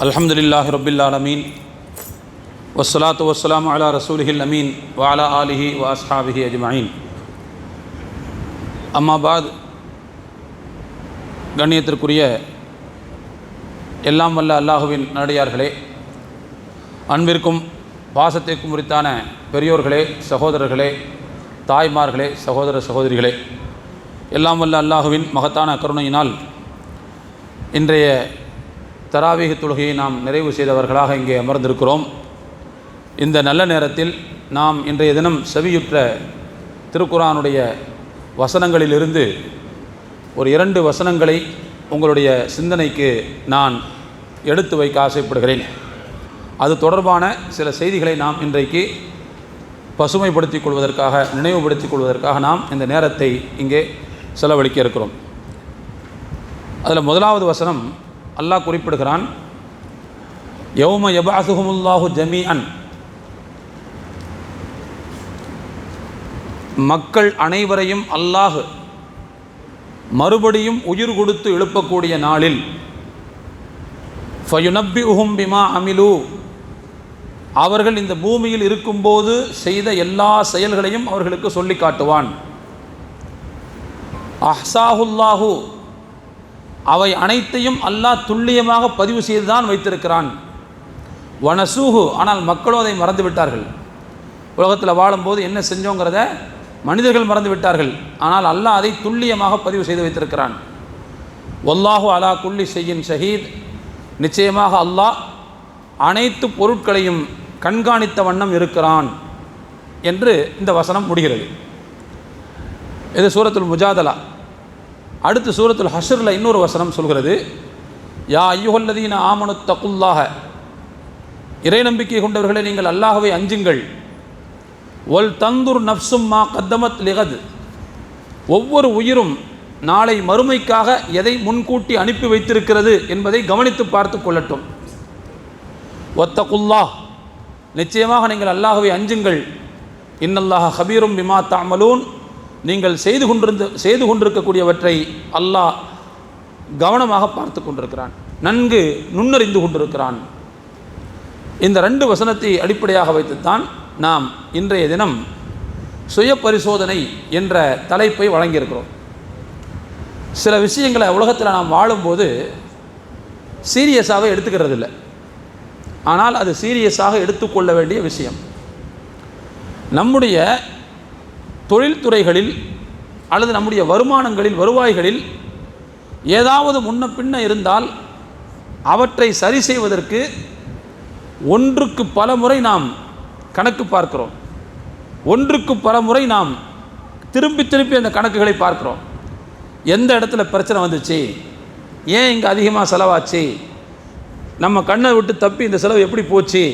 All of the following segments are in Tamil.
அல்ஹம்துலில்லாஹி ரப்பில் ஆலமீன் வஸ்ஸலாத்து வஸ்ஸலாமு அலா ரசூலிஹில் அமீன் வ அலா ஆலிஹி வ அஸ்ஹாபிஹி அஜ்மஈன். அம்மா பாத், கண்ணியத்திற்குரிய எல்லாம் வல்ல அல்லாஹுவின் நல்லடியார்களே, அன்பிற்கும் பாசத்திற்கும் உரித்தான பெரியோர்களே, சகோதரர்களே, தாய்மார்களே, சகோதர சகோதரிகளே, எல்லாம் வல்ல அல்லாஹுவின் மகத்தான கருணையினால் இன்றைய தராவீஹ் தொழுகையை நாம் நிறைவு செய்தவர்களாக இங்கே அமர்ந்திருக்கிறோம். இந்த நல்ல நேரத்தில் நாம் இன்றைய தினம் செவியுற்ற திருக்குர்ஆனுடைய வசனங்களிலிருந்து ஒரு 2 வசனங்களை உங்களுடைய சிந்தனைக்கு நான் எடுத்து வைக்க ஆசைப்படுகிறேன். அது தொடர்பான சில செய்திகளை நாம் இன்றைக்கு பசுமைப்படுத்திக் கொள்வதற்காக, நினைவுபடுத்திக் கொள்வதற்காக நாம் இந்த நேரத்தை இங்கே செலவழிக்க இருக்கிறோம். அதில் முதலாவது வசனம் அல்லாஹ் குறிப்பிடுகிறான், யௌம யபஅஸுஹுமுல்லாஹு ஜமீஅன், மக்கள் அனைவரையும் அல்லாஹ் மறுபடியும் உயிர் கொடுத்து எழுப்பக்கூடிய நாளில் ஃபயுனப்பிஉஹும் பிமா அமிலு, அவர்கள் இந்த பூமியில் இருக்கும்போது செய்த எல்லா செயல்களையும் அவர்களுக்கு சொல்லி காட்டுவான். அஹ்சாஹுல்லாஹு, அவை அனைத்தையும் அல்லாஹ் துல்லியமாக பதிவு செய்துதான் வைத்திருக்கிறான். வனசூஹு, ஆனால் மக்களும் அதை மறந்து விட்டார்கள். உலகத்தில் வாழும்போது என்ன செஞ்சோங்கிறத மனிதர்கள் மறந்து விட்டார்கள். ஆனால் அல்லாஹ் அதை துல்லியமாக பதிவு செய்து வைத்திருக்கிறான். வல்லாஹு அலா குல்லி ஷைஇன் ஷஹீத், நிச்சயமாக அல்லாஹ் அனைத்து பொருட்களையும் கண்காணித்த வண்ணம் இருக்கிறான் என்று இந்த வசனம் முடிகிறது. இது சூரத்துல் முஜாதலா. அடுத்து சூரத்துல் ஹஷ்ரில் இன்னொரு வசனம் சொல்கிறது, யா அய்யுஹல்லதீன ஆமனு தகுல்லாஹ, இறை நம்பிக்கை கொண்டவர்களே நீங்கள் அல்லாஹ்வை அஞ்சுங்கள். வல் தந்துர் நஃப்சும் மா கத்தமத் லிகத், ஒவ்வொரு உயிரும் நாளை மறுமைக்காக எதை முன்கூட்டி அனுப்பி வைத்திருக்கிறது என்பதை கவனித்து பார்த்து கொள்ளட்டும். வத்தகுல்லாஹ், நிச்சயமாக நீங்கள் அல்லாஹ்வை அஞ்சுங்கள். இன்னல்லாஹ ஹபீரும் பிமா தஅமலூன், நீங்கள் செய்து கொண்டிருக்கக்கூடியவற்றை அல்லாஹ் கவனமாக பார்த்து கொண்டிருக்கிறான், நன்கு நுண்ணறிந்து கொண்டிருக்கிறான். இந்த 2 வசனத்தை அடிப்படையாக வைத்துத்தான் நாம் இன்றைய தினம் சுய பரிசோதனை என்ற தலைப்பை வழங்கியிருக்கிறோம். சில விஷயங்களை உலகத்தில் நாம் வாழும்போது சீரியஸாக எடுத்துக்கிறது இல்லை, ஆனால் அது சீரியஸாக எடுத்துக்கொள்ள வேண்டிய விஷயம். நம்முடைய தொழில்துறைகளில் அல்லது நம்முடைய வருமானங்களில், வருவாய்களில் ஏதாவது முன்ன பின்ன இருந்தால் அவற்றை சரி செய்வதற்கு ஒன்றுக்கு பல முறை நாம் கணக்கு பார்க்கிறோம். ஒன்றுக்கு பல முறை நாம் திருப்பி திருப்பி அந்த கணக்குகளை பார்க்கிறோம். எந்த இடத்துல பிரச்சனை வந்துச்சு, ஏன் இங்கே அதிகமாக செலவாச்சு, நம்ம கண்ணை விட்டு தப்பி இந்த செலவு எப்படி போச்சு,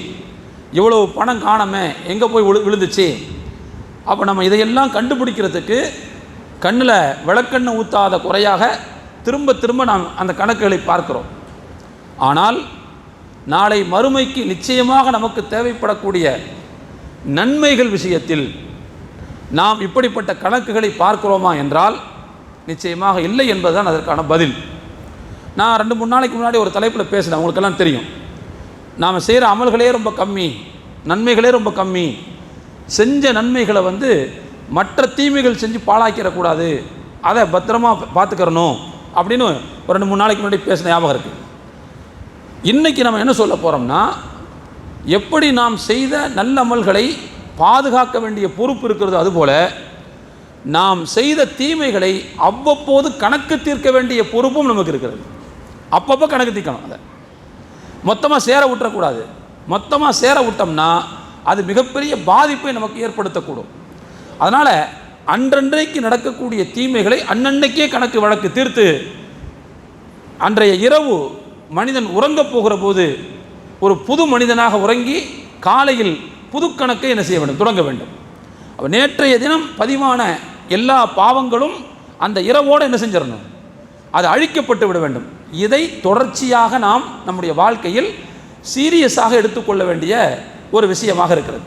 இவ்வளவு பணம் காணாம எங்கே போய் விழுந்துச்சு. அப்போ நம்ம இதையெல்லாம் கண்டுபிடிக்கிறதுக்கு கண்ணில் விளக்கெண்ணெய் ஊற்றாத குறையாக திரும்ப திரும்ப நாம் அந்த கணக்குகளை பார்க்கிறோம். ஆனால் நாளை மறுமைக்கு நிச்சயமாக நமக்கு தேவைப்படக்கூடிய நன்மைகள் விஷயத்தில் நாம் இப்படிப்பட்ட கணக்குகளை பார்க்கிறோமா என்றால் நிச்சயமாக இல்லை என்பதுதான் அதற்கான பதில். நான் 2-3 நாளைக்கு முன்னாடி ஒரு தலைப்பில் பேசினேன், உங்களுக்கெல்லாம் தெரியும். நாம் செய்கிற அமல்களே ரொம்ப கம்மி, நன்மைகளே ரொம்ப கம்மி. செஞ்ச நன்மைகளை மற்ற தீமைகள் செஞ்சு பாழாக்கிடக்கூடாது, அதை பத்திரமா பார்த்துக்கிறணும் அப்படின்னு ஒரு 2-3 நாளைக்கு முன்னாடி பேசின ஞாபகம் இருக்குது. இன்றைக்கி நம்ம என்ன சொல்ல போகிறோம்னா, எப்படி நாம் செய்த நல்ல அமல்களை பாதுகாக்க வேண்டிய பொறுப்பு இருக்கிறது, அதுபோல் நாம் செய்த தீமைகளை அவ்வப்போது கணக்கு தீர்க்க வேண்டிய பொறுப்பும் நமக்கு இருக்கிறது. அப்பப்போ கணக்கு தீர்க்கணும், அதை மொத்தமாக சேர விட்டுறக்கூடாது. மொத்தமாக சேர விட்டோம்னா அது மிகப்பெரிய பாதிப்பை நமக்கு ஏற்படுத்தக்கூடும். அதனால் அன்றன்றைக்கு நடக்கக்கூடிய தீமைகளை அன்னன்னைக்கே கணக்கு வழக்கு தீர்த்து அன்றைய இரவு மனிதன் உறங்கப் போகிற போது ஒரு புது மனிதனாக உறங்கி காலையில் புது கணக்கை என்ன செய்ய வேண்டும், தொடங்க வேண்டும். அப்போ நேற்றைய தினம் பதிவான எல்லா பாவங்களும் அந்த இரவோடு என்ன செஞ்சிடணும், அது அழிக்கப்பட்டு விட வேண்டும். இதை தொடர்ச்சியாக நாம் நம்முடைய வாழ்க்கையில் சீரியஸாக எடுத்துக்கொள்ள வேண்டிய ஒரு விஷயமாக இருக்கிறது.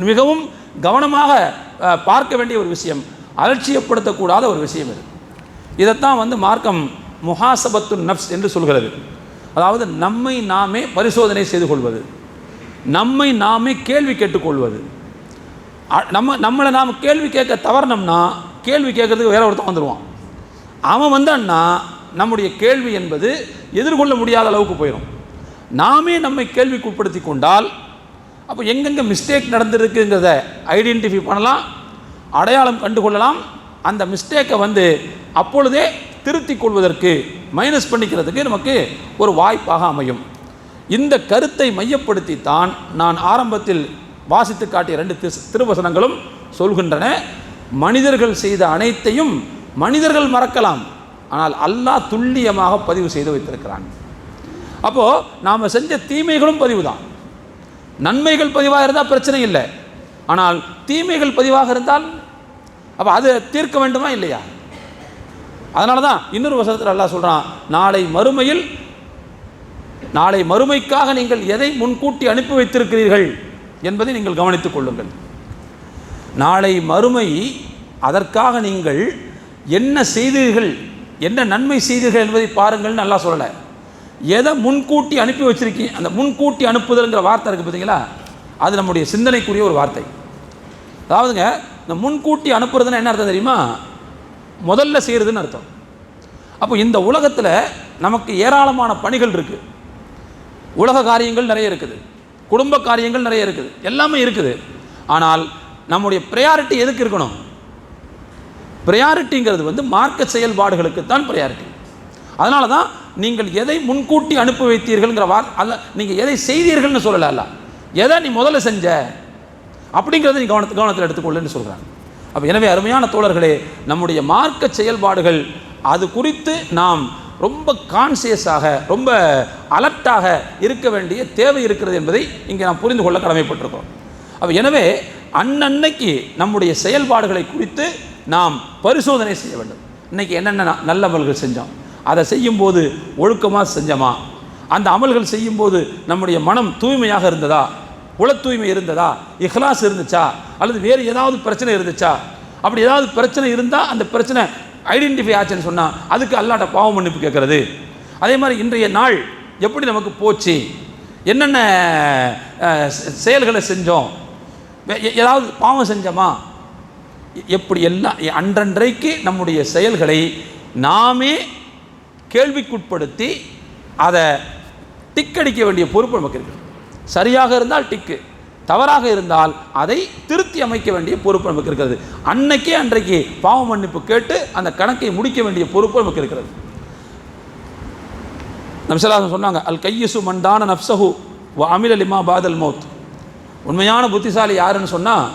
மிகவும் கவனமாக பார்க்க வேண்டிய ஒரு விஷயம், அலட்சியப்படுத்தக்கூடாத ஒரு விஷயம் இது. இதைத்தான் மார்க்கம் முஹாசபத்து நஃப்ஸ் என்று சொல்கிறது. அதாவது நம்மை நாமே பரிசோதனை செய்து கொள்வது, நம்மை நாமே கேள்வி கேட்டுக்கொள்வது. நம்மளை நாம் கேள்வி கேட்க தவறினோம்னா கேள்வி கேட்கறதுக்கு வேற ஒருத்தன் வந்துடுவான். அவன் வந்தான்னா நம்முடைய கேள்வி என்பது எதிர்கொள்ள முடியாத அளவுக்கு போயிடும். நாமே நம்மை கேள்விக்கு உட்படுத்தி கொண்டால் அப்போ எங்கெங்கே மிஸ்டேக் நடந்திருக்குங்கிறத ஐடென்டிஃபை பண்ணலாம், அடையாளம் கண்டுகொள்ளலாம். அந்த மிஸ்டேக்கை அப்பொழுதே திருத்தி கொள்வதற்கு, மைனஸ் பண்ணிக்கிறதுக்கு நமக்கு ஒரு வாய்ப்பாக அமையும். இந்த கருத்தை மையப்படுத்தித்தான் நான் ஆரம்பத்தில் வாசித்து காட்டிய 2 திருவசனங்களும் சொல்கின்றன. மனிதர்கள் செய்த அனைத்தையும் மனிதர்கள் மறக்கலாம், ஆனால் அல்லாஹ் துல்லியமாக பதிவு செய்து வைத்திருக்கிறான். அப்போது நாம் செஞ்ச தீமைகளும் பதிவு தான். நன்மைகள் பதிவாக இருந்தால் பிரச்சனை இல்லை, ஆனால் தீமைகள் பதிவாக இருந்தால் அப்போ அதை தீர்க்க வேண்டுமா இல்லையா? அதனால தான் இன்னொரு வசனத்தில் அல்லாஹ் சொல்கிறான், நாளை மறுமைக்காக நீங்கள் எதை முன்கூட்டி அனுப்பி வைத்திருக்கிறீர்கள் என்பதை நீங்கள் கவனித்துக் கொள்ளுங்கள். நாளை மறுமை, அதற்காக நீங்கள் என்ன செய்தீர்கள், என்ன நன்மை செய்தீர்கள் என்பதை பாருங்கள்னு அல்லாஹ் சொல்லலை. எதை முன்கூட்டி அனுப்பி வச்சிருக்கீங்க, அந்த முன்கூட்டி அனுப்புதல்ங்கிற வார்த்தை இருக்குது பார்த்தீங்களா, அது நம்முடைய சிந்தனைக்குரிய ஒரு வார்த்தை. அதாவதுங்க, இந்த முன்கூட்டி அனுப்புறதுன்னா என்ன அர்த்தம் தெரியுமா? முதல்ல செய்கிறதுன்னு அர்த்தம். அப்போ இந்த உலகத்தில் நமக்கு ஏராளமான பணிகள் இருக்குது. உலக காரியங்கள் நிறைய இருக்குது, குடும்ப காரியங்கள் நிறைய இருக்குது, எல்லாமே இருக்குது. ஆனால் நம்முடைய ப்ரையாரிட்டி எதுக்கு இருக்கணும்? ப்ரையாரிட்டிங்கிறது மார்க்க செயல்பாடுகளுக்குத்தான் ப்ரையாரிட்டி. அதனால தான் நீங்கள் எதை முன்கூட்டி அனுப்பி வைத்தீர்கள்ங்கிற அல்ல, நீங்கள் எதை செய்தீர்கள்னு சொல்லலை, அல்ல எதை நீ முதல்ல செஞ்ச அப்படிங்கிறத நீ கவனத்தில் எடுத்துக்கொள்ளுன்னு சொல்கிறாங்க. அப்போ எனவே அருமையான தோழர்களே, நம்முடைய மார்க்க செயல்பாடுகள் அது குறித்து நாம் ரொம்ப கான்சியஸாக, ரொம்ப அலர்ட்டாக இருக்க வேண்டிய தேவை இருக்கிறது என்பதை இங்கே நாம் புரிந்து கொள்ள கடமைப்பட்டிருக்கிறோம். அப்போ எனவே அன்னன்னைக்கு நம்முடைய செயல்பாடுகளை குறித்து நாம் பரிசோதனை செய்ய வேண்டும். இன்றைக்கி என்னென்ன நல்ல அமல்கள் செஞ்சோம், அதை செய்யும்போது ஒழுக்கமாக செஞ்சோமா, அந்த அமல்கள் செய்யும்போது நம்முடைய மனம் தூய்மையாக இருந்ததா, உள தூய்மை இருந்ததா, இஹ்லாஸ் இருந்துச்சா, அல்லது வேறு ஏதாவது பிரச்சனை இருந்துச்சா? அப்படி ஏதாவது பிரச்சனை இருந்தால் அந்த பிரச்சனை ஐடென்டிஃபை ஆச்சுன்னு சொன்னால் அதுக்கு அல்லாஹ்ட்ட பாவ மன்னிப்பு கேட்குறது. அதே மாதிரி இன்றைய நாள் எப்படி நமக்கு போச்சு, என்னென்ன செயல்களை செஞ்சோம், ஏதாவது பாவம் செஞ்சோமா, எப்படி எல்லாம் அன்றன்றைக்கு நம்முடைய செயல்களை நாமே கேள்விக்குட்படுத்தி அதை டிக்கடிக்க வேண்டிய பொறுப்பு நமக்கு இருக்குது. சரியாக இருந்தால் டிக்கு, தவறாக இருந்தால் அதை திருத்தி அமைக்க வேண்டிய பொறுப்பு நமக்கு இருக்கிறது. அன்றைக்கு பாவ மன்னிப்பு கேட்டு அந்த கணக்கை முடிக்க வேண்டிய பொறுப்பு நமக்கு இருக்கிறது. நபி ஸல்லல்லாஹு அலைஹி வஸல்லம் சொன்னாங்க, அல் கையிசு மண்டான நஃப்ஸஹு வ அமில லிமா பாதல் மௌத். உண்மையான புத்திசாலி யாருன்னு சொன்னால்,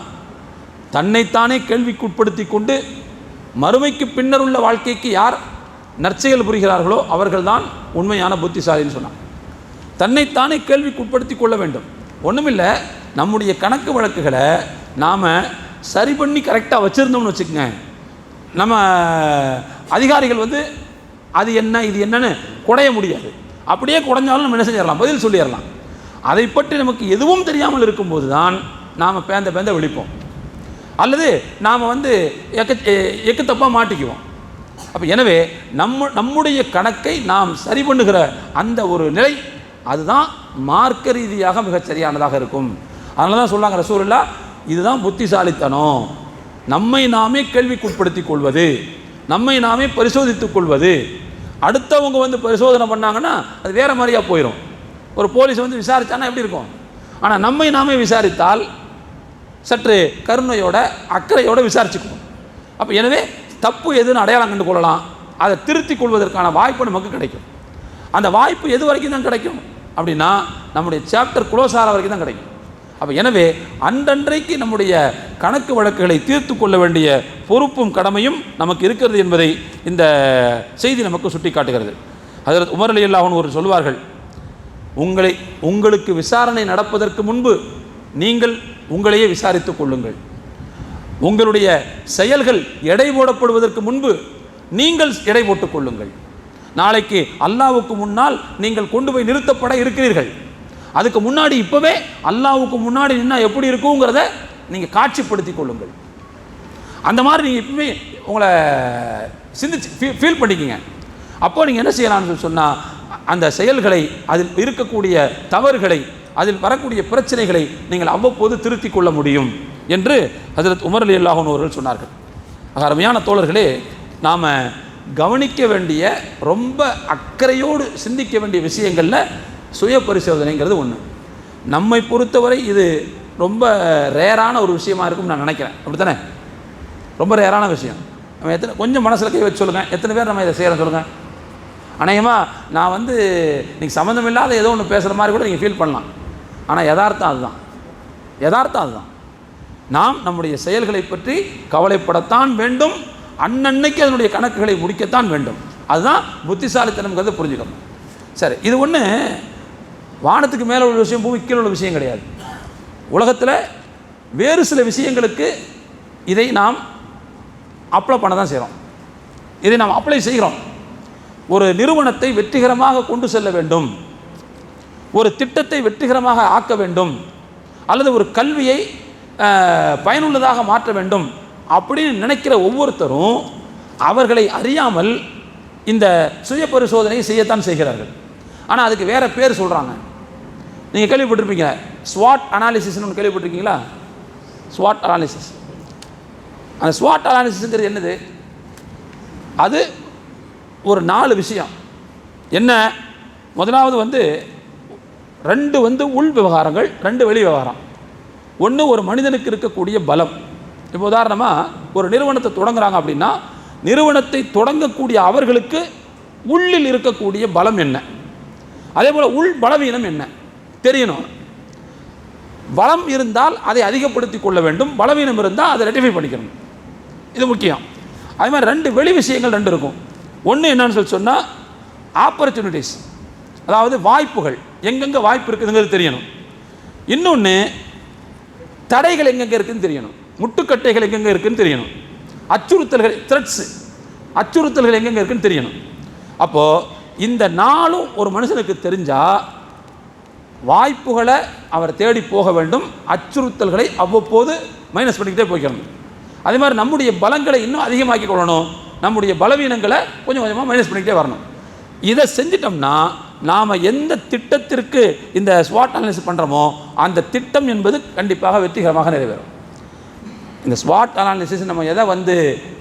தன்னைத்தானே கேள்விக்குட்படுத்தி கொண்டு மறுமைக்கு பின்னர் உள்ள வாழ்க்கைக்கு யார் நற்செயல் புரிகிறார்களோ அவர்கள்தான் உண்மையான புத்திசாலின்னு சொன்னாங்க. தன்னைத்தானே கேள்விக்குட்படுத்தி கொள்ள வேண்டும். ஒன்றுமில்லை, நம்முடைய கணக்கு வழக்குகளை நாம் சரி பண்ணி கரெக்டாக வச்சுருந்தோம்னு வச்சுக்கோங்க, நம்ம அதிகாரிகள் அது என்ன இது என்னன்னு குடைய முடியாது. அப்படியே குடைஞ்சாலும் நம்ம என்ன செஞ்சிடலாம், பதில் சொல்லிடலாம். அதை பற்றி நமக்கு எதுவும் தெரியாமல் இருக்கும்போது தான் நாம் பேந்த விழிப்போம், அல்லது நாம் எக்கு தப்பாக மாட்டிக்குவோம். அப்போ எனவே நம்முடைய கணக்கை நாம் சரி பண்ணுகிற அந்த ஒரு நிலை, அதுதான் மார்க்க ரீதியாக மிகச் சரியானதாக இருக்கும். அதனால தான் சொல்கிறாங்க ரசூலுல்லாஹ், இதுதான் புத்திசாலித்தனம். நம்மை நாமே கேள்விக்குட்படுத்தி கொள்வது, நம்மை நாமே பரிசோதித்துக் கொள்வது. அடுத்தவங்க பரிசோதனை பண்ணாங்கன்னா அது வேறு மாதிரியாக போயிடும். ஒரு போலீஸ் விசாரித்தானா எப்படி இருக்கும், ஆனால் நம்மை நாமே விசாரித்தால் சற்று கருணையோட அக்கறையோடு விசாரிச்சுக்கணும். அப்போ எனவே தப்பு எதுன்னு அடையாளம் கண்டு கொள்ளலாம், அதை திருத்திக் கொள்வதற்கான வாய்ப்பு நமக்கு கிடைக்கும். அந்த வாய்ப்பு எது வரைக்கும் தான் கிடைக்கும் அப்படின்னா, நம்முடைய சாப்டர் க்ளோஸ் ஆகிற வரைக்கும் தான் கிடைக்கும். அப்போ எனவே அன்றன்றைக்கு நம்முடைய கணக்கு வழக்குகளை தீர்த்து கொள்ள வேண்டிய பொறுப்பும் கடமையும் நமக்கு இருக்கிறது என்பதை இந்த செய்தி நமக்கு சுட்டி காட்டுகிறது. ஹஜ்ரத் உமர் ரலியல்லாஹு அன்ஹு ஒரு சொல்வார்கள், உங்களுக்கு விசாரணை நடப்பதற்கு முன்பு நீங்கள் உங்களையே விசாரித்துக் கொள்ளுங்கள். உங்களுடைய செயல்கள் எடை போடப்படுவதற்கு முன்பு நீங்கள் எடை போட்டுக் கொள்ளுங்கள். நாளைக்கு அல்லாஹ்வுக்கு முன்னால் நீங்கள் கொண்டு போய் நிறுத்தப்பட இருக்கிறீர்கள். அதுக்கு முன்னாடி இப்போவே அல்லாஹ்வுக்கு முன்னாடி நின்னா எப்படி இருக்குங்கிறத நீங்கள் காட்சிப்படுத்தி கொள்ளுங்கள். அந்த மாதிரி நீங்கள் இப்போவே உங்களை சிந்திச்சு ஃபீல் பண்ணிக்கிங்க. அப்போ நீங்கள் என்ன செய்யலாம்னு சொன்னால் அந்த செயல்களை, அதில் இருக்கக்கூடிய தவறுகளை, அதில் வரக்கூடிய பிரச்சனைகளை நீங்கள் அவ்வப்போது திருத்தி கொள்ள முடியும் என்று ஹஜ்ரத் உமர் ரலியல்லாஹு அன்ஹு அவர்கள் சொன்னார்கள். அருமையான தோழர்களே, நாம் கவனிக்க வேண்டிய, ரொம்ப அக்கறையோடு சிந்திக்க வேண்டிய விஷயங்களில் சுய பரிசோதனைங்கிறது ஒன்று. நம்மை பொறுத்தவரை இது ரொம்ப ரேரான ஒரு விஷயமா இருக்கும்னு நான் நினைக்கிறேன். அப்படி தானே? ரொம்ப ரேரான விஷயம். நம்ம எத்தனை, கொஞ்சம் மனசில் கை வச்சு சொல்லுங்கள், எத்தனை பேர் நம்ம இதை செய்கிறோம் சொல்லுங்கள். அநேகமாக நான் நீங்கள் சம்மந்தம் இல்லாத ஏதோ ஒன்று பேசுகிற மாதிரி கூட நீங்கள் ஃபீல் பண்ணலாம். ஆனால் யதார்த்தம் அதுதான், யதார்த்தம் அதுதான். நாம் நம்முடைய செயல்களை பற்றி கவலைப்படத்தான் வேண்டும், அன்னன்னைக்கு அதனுடைய கணக்குகளை முடிக்கத்தான் வேண்டும். அதுதான் புத்திசாலித்தனம்ங்கிறத புரிஞ்சுக்கணும். சரி, இது ஒன்று வானத்துக்கு மேலே உள்ள விஷயம், பூமி கீழே உள்ள விஷயம் கிடையாது. உலகத்தில் வேறு சில விஷயங்களுக்கு இதை நாம் அப்ளை பண்ண தான் செய்கிறோம். இதை நாம் அப்ளை செய்கிறோம். ஒரு நிறுவனத்தை வெற்றிகரமாக கொண்டு செல்ல வேண்டும், ஒரு திட்டத்தை வெற்றிகரமாக ஆக்க வேண்டும், அல்லது ஒரு கல்வியை பயனுள்ளதாக மாற்ற வேண்டும் அப்படின்னு நினைக்கிற ஒவ்வொருத்தரும் அவர்களை அறியாமல் இந்த சுய பரிசோதனையை செய்யத்தான் செய்கிறார்கள். ஆனால் அதுக்கு வேறு பேர் சொல்கிறாங்க. நீங்கள் கேள்விப்பட்டிருப்பீங்க, ஸ்வாட் அனாலிசிஸ்னு ஒன்று கேள்விப்பட்டிருக்கீங்களா? ஸ்வாட் அனாலிசிஸ். அந்த ஸ்வாட் அனாலிசிஸ்ங்கிறது என்னது? அது ஒரு 4 விஷயம். என்ன? முதலாவது ரெண்டு உள் விவகாரங்கள், 2 வெளி விவகாரம். ஒன்று ஒரு மனிதனுக்கு இருக்கக்கூடிய பலம். இப்போ உதாரணமாக ஒரு நிறுவனத்தை தொடங்குறாங்க அப்படின்னா, நிறுவனத்தை தொடங்கக்கூடிய அவர்களுக்கு உள்ளில் இருக்கக்கூடிய பலம் என்ன, அதே போல் உள் பலவீனம் என்ன தெரியணும். பலம் இருந்தால் அதை அதிகப்படுத்தி கொள்ள வேண்டும், பலவீனம் இருந்தால் அதை ரெட்டிஃபை பண்ணிக்கணும். இது முக்கியம். அதே மாதிரி 2 வெளி விஷயங்கள் 2 இருக்கும். ஒன்று என்னன்னு சொன்னால் ஆப்பர்ச்சுனிட்டிஸ், அதாவது வாய்ப்புகள், எங்கெங்கே வாய்ப்பு இருக்குதுங்கிறது தெரியணும். இன்னொன்று தடைகள் எங்கெங்கே இருக்குதுன்னு தெரியணும், முட்டுக்கட்டைகள் எங்கெங்கே இருக்குதுன்னு தெரியணும், அச்சுறுத்தல்கள், த்ரெட்ஸு, அச்சுறுத்தல்கள் எங்கெங்கே இருக்குதுன்னு தெரியணும். அப்போது இந்த 4ம் ஒரு மனுஷனுக்கு தெரிஞ்சால் வாய்ப்புகளை அவர் தேடி போக வேண்டும், அச்சுறுத்தல்களை அவ்வப்போது மைனஸ் பண்ணிக்கிட்டே போய்க்கணும். அதே மாதிரி நம்முடைய பலங்களை இன்னும் அதிகமாக்கி கொள்ளணும், நம்முடைய பலவீனங்களை கொஞ்சம் கொஞ்சமாக மைனஸ் பண்ணிக்கிட்டே வரணும். இதை செஞ்சிட்டோம்னா நாம் எந்த திட்டத்திற்கு இந்த ஸ்வாட் அனாலிசிஸ் பண்ணுறோமோ அந்த திட்டம் என்பது கண்டிப்பாக வெற்றிகரமாக நிறைவேறும். இந்த ஸ்வாட் அனாலிசிஸ் நம்ம எதை